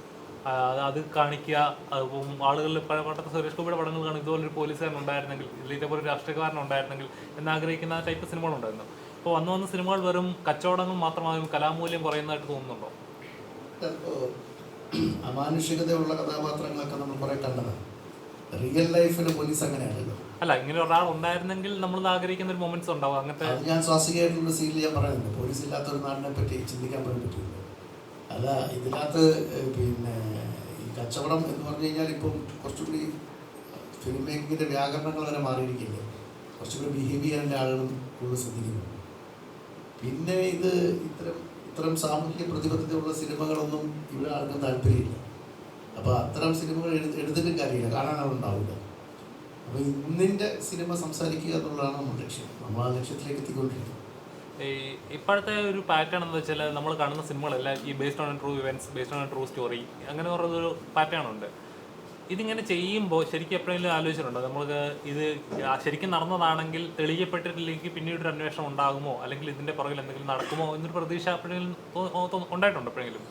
അത് കാണിക്കുക. അതിപ്പം ആളുകൾ പണ്ടത്തെ സുരേഷ് ഗോപിയുടെ പടങ്ങൾ കാണും, ഇതുപോലൊരു പോലീസുകാരൻ ഉണ്ടായിരുന്നെങ്കിൽ, ഇതേപോലെ ഒരു രാഷ്ട്രീയക്കാരൻ ഉണ്ടായിരുന്നെങ്കിൽ എന്നാഗ്രഹിക്കുന്ന ടൈപ്പ് സിനിമകളുണ്ടായിരുന്നു. അപ്പോൾ വന്ന് സിനിമകൾ വെറും കച്ചവടങ്ങൾ മാത്രമായും കലാമൂല്യം കുറയുന്നതായിട്ട് തോന്നുന്നുണ്ടോ? അമാനുഷികതയുള്ള കഥാപാത്രങ്ങളൊക്കെ നമ്മൾ കുറെ കണ്ടതാണ്. റിയൽ ലൈഫിൽ പോലീസ് അങ്ങനെയാണല്ലോ. അല്ല, ഇങ്ങനെ ഒരാൾ ഉണ്ടായിരുന്നെങ്കിൽ നമ്മൾ ആഗ്രഹിക്കുന്ന ഒരു മൊമെന്റ്സ് ഉണ്ടാവും. അങ്ങനത്തെ അത് ഞാൻ സ്വാസികമായിട്ടുള്ള സീനിൽ ഞാൻ പറയുന്നുണ്ട്. പോലീസ് ഇല്ലാത്തൊരു നാടിനെ പറ്റി ചിന്തിക്കാൻ പോലും പറ്റില്ല. അല്ല, ഇതിനകത്ത് പിന്നെ ഈ കച്ചവടം എന്ന് പറഞ്ഞു കഴിഞ്ഞാൽ ഇപ്പം കുറച്ചുകൂടി ഫിലിം മേക്കിങ്ങിൻ്റെ വ്യാകരണങ്ങൾ വരെ മാറിയിരിക്കില്ലേ. കുറച്ചുകൂടി ബിഹേവിയറിൻ്റെ ആളുകളും കൂടുതൽ ശ്രദ്ധിക്കുന്നു. പിന്നെ ഇത്തരം സാമൂഹിക പ്രതിബദ്ധതയുള്ള സിനിമകളൊന്നും ഇവിടെ ആർക്കും താല്പര്യമില്ല. അപ്പോൾ അത്തരം സിനിമകൾ എടുത്തിട്ടും കാര്യമില്ല, കാണാൻ ആളുണ്ടാവില്ല. അപ്പോൾ ഇന്നിൻ്റെ സിനിമ സംസാരിക്കുക എന്നുള്ളതാണ് നമ്മുടെ ലക്ഷ്യം. നമ്മൾ ആ ലക്ഷ്യത്തിലേക്ക് എത്തിക്കൊണ്ടിരിക്കുന്നത്. ഇപ്പോഴത്തെ ഒരു പാറ്റേൺ എന്ന് വെച്ചാൽ നമ്മൾ കാണുന്ന സിനിമകളെല്ലാം ഈ based on true events, based on true story, അങ്ങനെ പറയുന്നൊരു പാറ്റേൺ ഉണ്ട്. ഇതിങ്ങനെ ചെയ്യുമ്പോൾ ശരിക്കും എപ്പോഴെങ്കിലും ആലോചിച്ചിട്ടുണ്ടോ നമ്മൾക്ക് ഇത് ശരിക്കും നടന്നതാണെങ്കിൽ തെളിയിക്കപ്പെട്ടിട്ടില്ലെങ്കിൽ പിന്നീട് ഒരു അന്വേഷണം ഉണ്ടാകുമോ, അല്ലെങ്കിൽ ഇതിൻ്റെ പുറകിൽ എന്തെങ്കിലും നടക്കുമോ എന്നൊരു പ്രതീക്ഷ എപ്പോഴെങ്കിലും ഉണ്ടായിട്ടുണ്ടോ എപ്പോഴെങ്കിലും?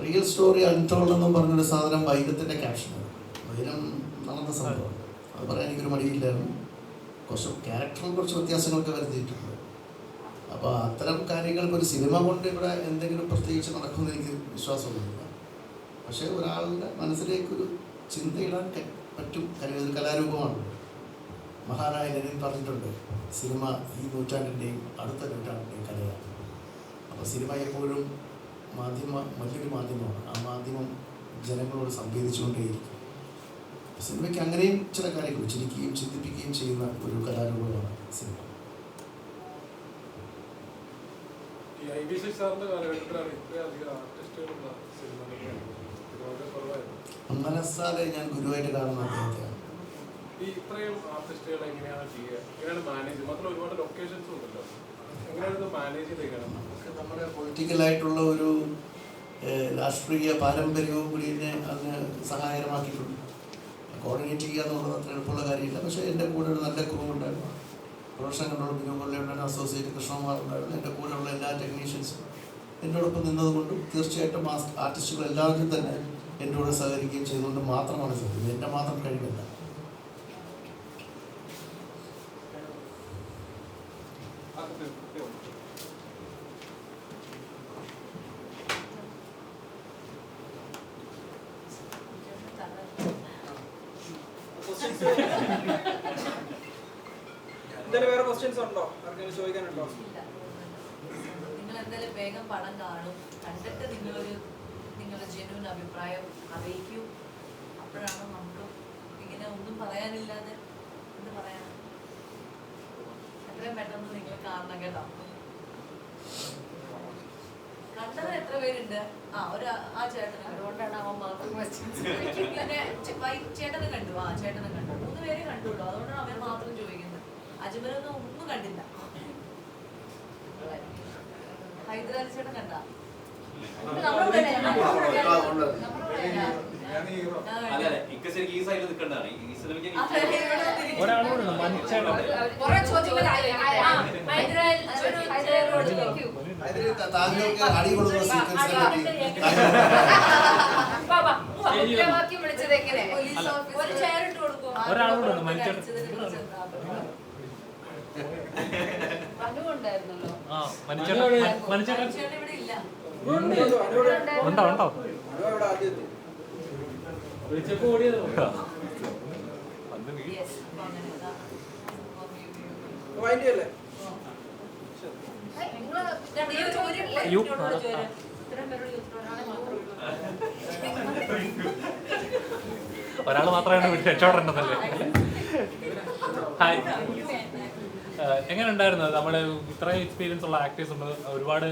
റിയൽ സ്റ്റോറി അൺടോൾഡ് എന്നും പറഞ്ഞൊരു സാധനം വൈരത്തിൻ്റെ ക്യാപ്ഷനാണ്. വൈരം നടന്ന സംഭവം അത് പറയാൻ എനിക്കൊരു മടിയില്ലായിരുന്നു. ക്യാരക്ടറിൽ കുറച്ച് വ്യത്യാസങ്ങളൊക്കെ വരുത്തിയിട്ടുണ്ട്. അപ്പോൾ അത്തരം കാര്യങ്ങൾക്ക് ഒരു സിനിമ കൊണ്ട് ഇവിടെ എന്തെങ്കിലും പ്രത്യേകിച്ച് നടക്കുമെന്ന് എനിക്ക് വിശ്വാസമൊന്നുമില്ല. പക്ഷേ ഒരാളുടെ മനസ്സിലേക്കൊരു ചിന്തയിടാൻ പറ്റും. ഒരു കലാരൂപമാണ്. മഹാനായ ലെനിൻ പറഞ്ഞിട്ടുണ്ട്, സിനിമ ഈ നൂറ്റാണ്ടിൻ്റെയും അടുത്ത നൂറ്റാണ്ടിൻ്റെയും കലയാണ്. അപ്പോൾ സിനിമ എപ്പോഴും വലിയൊരു മാധ്യമമാണ്. ആ മാധ്യമം ജനങ്ങളോട് സംവേദിച്ചുകൊണ്ടേയിരിക്കും. സിനിമയ്ക്ക് അങ്ങനെയും ചില കാര്യങ്ങൾ ചിരിക്കുകയും ചിന്തിപ്പിക്കുകയും ചെയ്യുന്ന ഒരു കലാരൂപമാണ് സിനിമ. മനസ്സാലെ ഞാൻ ഗുരുവായിട്ട് കാണുന്ന അദ്ദേഹത്തെയാണ്. ഇത്രയും ആർട്ടിസ്റ്റുകൾ എങ്ങനെയാണ് ചെയ്യുക, എങ്ങനെയാണ് മാനേജ്? മാത്രമല്ല ഒരുപാട് ലൊക്കേഷൻസും ഉണ്ടല്ലോ, എങ്ങനെയാണ് മാനേജ് ചെയ്തേക്കണം? നമുക്ക് നമ്മുടെ പൊളിറ്റിക്കലായിട്ടുള്ള ഒരു രാഷ്ട്രീയ പാരമ്പര്യവും കൂടി അതിന് സഹായകരമാക്കിയിട്ടുണ്ട്. കോർഡിനേറ്റ് ചെയ്യുക എന്നുള്ളത് അത്ര എളുപ്പമുള്ള കാര്യമില്ല. പക്ഷേ എൻ്റെ കൂടെ ഒരു നല്ല ക്രൂ ഉണ്ടായിരുന്നു. പ്രൊഡക്ഷൻ കൺട്രോൾ ബിനുമുരളി ഉണ്ടായിരുന്നു, അസോസിയേറ്റ് കൃഷ്ണകുമാർ ഉണ്ടായിരുന്നു. എൻ്റെ കൂടെയുള്ള എല്ലാ ടെക്നീഷ്യൻസും എന്നോടൊപ്പം നിന്നതുകൊണ്ടും തീർച്ചയായിട്ടും ആർട്ടിസ്റ്റുകൾ എല്ലാവരും തന്നെ എൻ്റെ കൂടെ സഹകരിക്കുകയും ചെയ്തുകൊണ്ട് മാത്രമാണ് സാധിക്കുന്നത്. എൻ്റെ മാത്രം കഴിവില്ല. എന്തായാലും വേറെ ക്വസ്റ്റ്യൻസ് ഉണ്ടോ? ആർക്കെങ്കിലും ചോദിക്കാനുണ്ടോ? നിങ്ങൾ എന്തായാലും വേഗം പടം കാണും. കണ്ടിട്ട് നിങ്ങളുടെ ജെന്യൂൻ അഭിപ്രായം അറിയിക്കൂ. അപ്പോഴാണ് നമുക്ക് ഇങ്ങനെ ഒന്നും പറയാനില്ലാതെ എന്ത് പറയാൻ, എത്രയും പെട്ടെന്ന് നിങ്ങൾ കാണണം കേട്ടോ. കണ്ടത് എത്ര പേരുണ്ട്? ആ ചേട്ടന്, അതുകൊണ്ടാണ് അവൻ മാത്രം ചേട്ടനെ കണ്ടു. ചേട്ടനെ കണ്ടു. 3 പേരെ കണ്ടുള്ളൂ, അതുകൊണ്ടാണ് അവൻ മാത്രം ചോദിക്കുന്നത്. അജ്മലൊന്നും ഒന്നും കണ്ടില്ല. ഹൈദരാലി ചേട്ടൻ കണ്ട? താങ്കൾക്ക് അടി കൊടുക്കുന്ന സീക്വൻസിനെ ഒരാൾ മാത്രമാണ് രക്ഷപ്പെടേണ്ടതല്ലേ? ഹായ്, എങ്ങനെ ഉണ്ടായിരുന്നു? നമ്മുടെ ഇത്രയും എക്സ്പീരിയൻസ് ഉള്ള ആക്ടേഴ്സ് ഉണ്ട്, ഒരുപാട്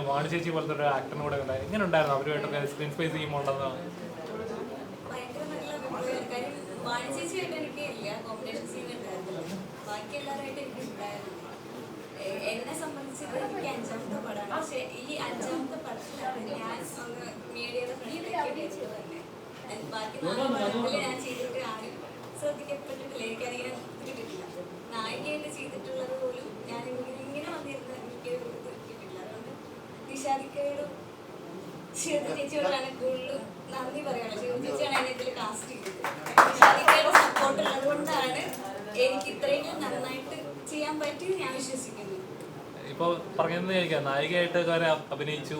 വാണിചേച്ചി പോലത്തെ ഒരു ആക്ടറിന് കൂടെ ഉണ്ടായി. എങ്ങനെ ഉണ്ടായിരുന്നു അവരുമായിട്ടൊക്കെ സ്ക്രീൻ സ്പേസ് ചെയ്യുമ്പോൾ ഉണ്ടെന്ന്? എന്നെ സംബന്ധിച്ച് എനിക്ക് 5ാമത്തെ പടമാണ്. പക്ഷെ ഈ 5ാമത്തെ പടത്തിലാണ് ഞാൻ ഒന്ന് മീഡിയയുടെ ഫ്രണ്ടിലേക്ക് തന്നെ. ബാക്കി 4 പടങ്ങളിൽ ഞാൻ ചെയ്തിട്ട് ആരും ശ്രദ്ധിക്കപ്പെട്ടിട്ടില്ല, എനിക്കറിയാൻ കിട്ടിയിട്ടില്ല. നായികയായിട്ട് ചെയ്തിട്ടുള്ളത് പോലും ഞാൻ ഇങ്ങനെ വന്നിരുന്ന എനിക്ക് കിട്ടിയിട്ടില്ല. അതുകൊണ്ട് നിഷാദിക്കയോടും ശിവ ചേച്ചിയോടാണ് കൂടുതലും നന്ദി പറയാനുള്ളത്. ശിവ ചേച്ചിയാണ് എന്നെ ഇതിൽ കാസ്റ്റ് ചെയ്തത്. നിഷാദിക്കയുടെ സപ്പോർട്ട് ഉള്ളത് കൊണ്ടാണ് എനിക്ക് ഇത്രയും നന്നായിട്ട് ചെയ്യാൻ പറ്റി ഞാൻ വിശ്വസിക്കുന്നു. ഇപ്പോൾ പറഞ്ഞതെന്ന് ചോദിക്കാം, നായികയായിട്ട് അഭിനയിച്ചു,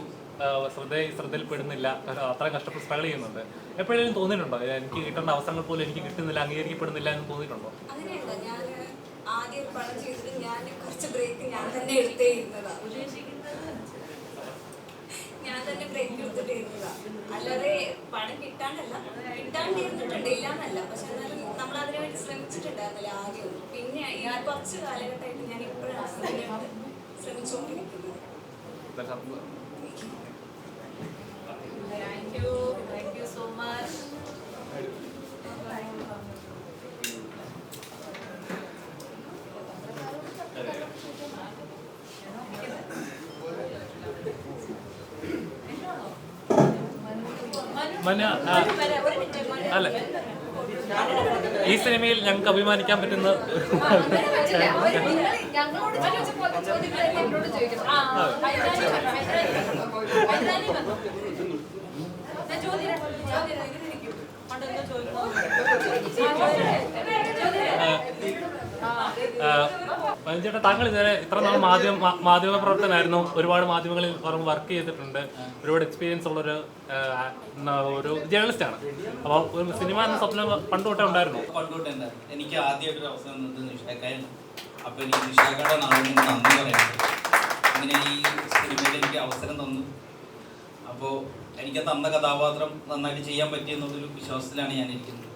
ശ്രദ്ധയിൽപ്പെടുന്നില്ല, അത്രയും കഷ്ടപ്പെട്ട് സ്ട്രഗിൾ ചെയ്യുന്നുണ്ട്. എപ്പോഴെങ്കിലും തോന്നിയിട്ടുണ്ടോ എനിക്ക് കിട്ടേണ്ട അവസരങ്ങൾ പോലും എനിക്ക് കിട്ടുന്നില്ല, അംഗീകരിക്കപ്പെടുന്നില്ല എന്ന് തോന്നിയിട്ടുണ്ടോ? അങ്ങനെയല്ല, ഞാൻ ആദ്യം ഒരു പടം ചെയ്തിട്ട് ഞാൻ കുറച്ച് ബ്രേക്ക് ഞാൻ തന്നെ എടുത്തേ ഇരുന്നതാണ്. ഞാൻ തന്നെ ബ്രേക്ക് എടുത്തിട്ട് ഇരുന്നതാണ്. അല്ലാതെ പടം കിട്ടാണ്ടല്ല, കിട്ടാണ്ടിരുന്നിട്ടുണ്ട്, ഇല്ലാന്നല്ല. പക്ഷെ എന്നാലും നമ്മൾ അതിനു വേണ്ടി ശ്രമിച്ചിട്ടുണ്ടായിരുന്നില്ല ആദ്യം. പിന്നെ ഈ കുറച്ച് കാലഘട്ടമായിട്ട് ഞാൻ ഇപ്പോഴാണ് ശ്രമിച്ചുകൊണ്ടിരിക്കുന്നത്. Thank you so much. അല്ല, ഈ സിനിമയിൽ ഞങ്ങൾക്ക് അഭിമാനിക്കാൻ പറ്റുന്ന ചേട്ടാ, താങ്കൾ ഇതുവരെ ഇത്ര നാൾ മാധ്യമ പ്രവർത്തനായിരുന്നു, ഒരുപാട് മാധ്യമങ്ങളിൽ വർക്ക് ചെയ്തിട്ടുണ്ട്, ഒരുപാട് എക്സ്പീരിയൻസ് ഉള്ളൊരു ജേർണലിസ്റ്റ് ആണ്. അപ്പോൾ ഒരു സിനിമ എന്ന സ്വപ്നം പണ്ടുതൊട്ടേ ഉണ്ടായിരുന്നു? പണ്ടുതൊട്ടുണ്ട്. എനിക്ക് ആദ്യമായിട്ടൊരു അവസരം തന്നത് നിഷാക്കായിരുന്നു. അപ്പോൾ എനിക്ക് നിഷാക്കയുടെ നാളിന് നന്ദി പറയാം. അങ്ങനെ ഈ സിനിമയിൽ എനിക്ക് അവസരം തന്നു. അപ്പോൾ എനിക്ക് തന്ന കഥാപാത്രം നന്നായിട്ട് ചെയ്യാൻ പറ്റിയെന്നുള്ളൊരു വിശ്വാസത്തിലാണ് ഞാൻ ഇരിക്കുന്നത്.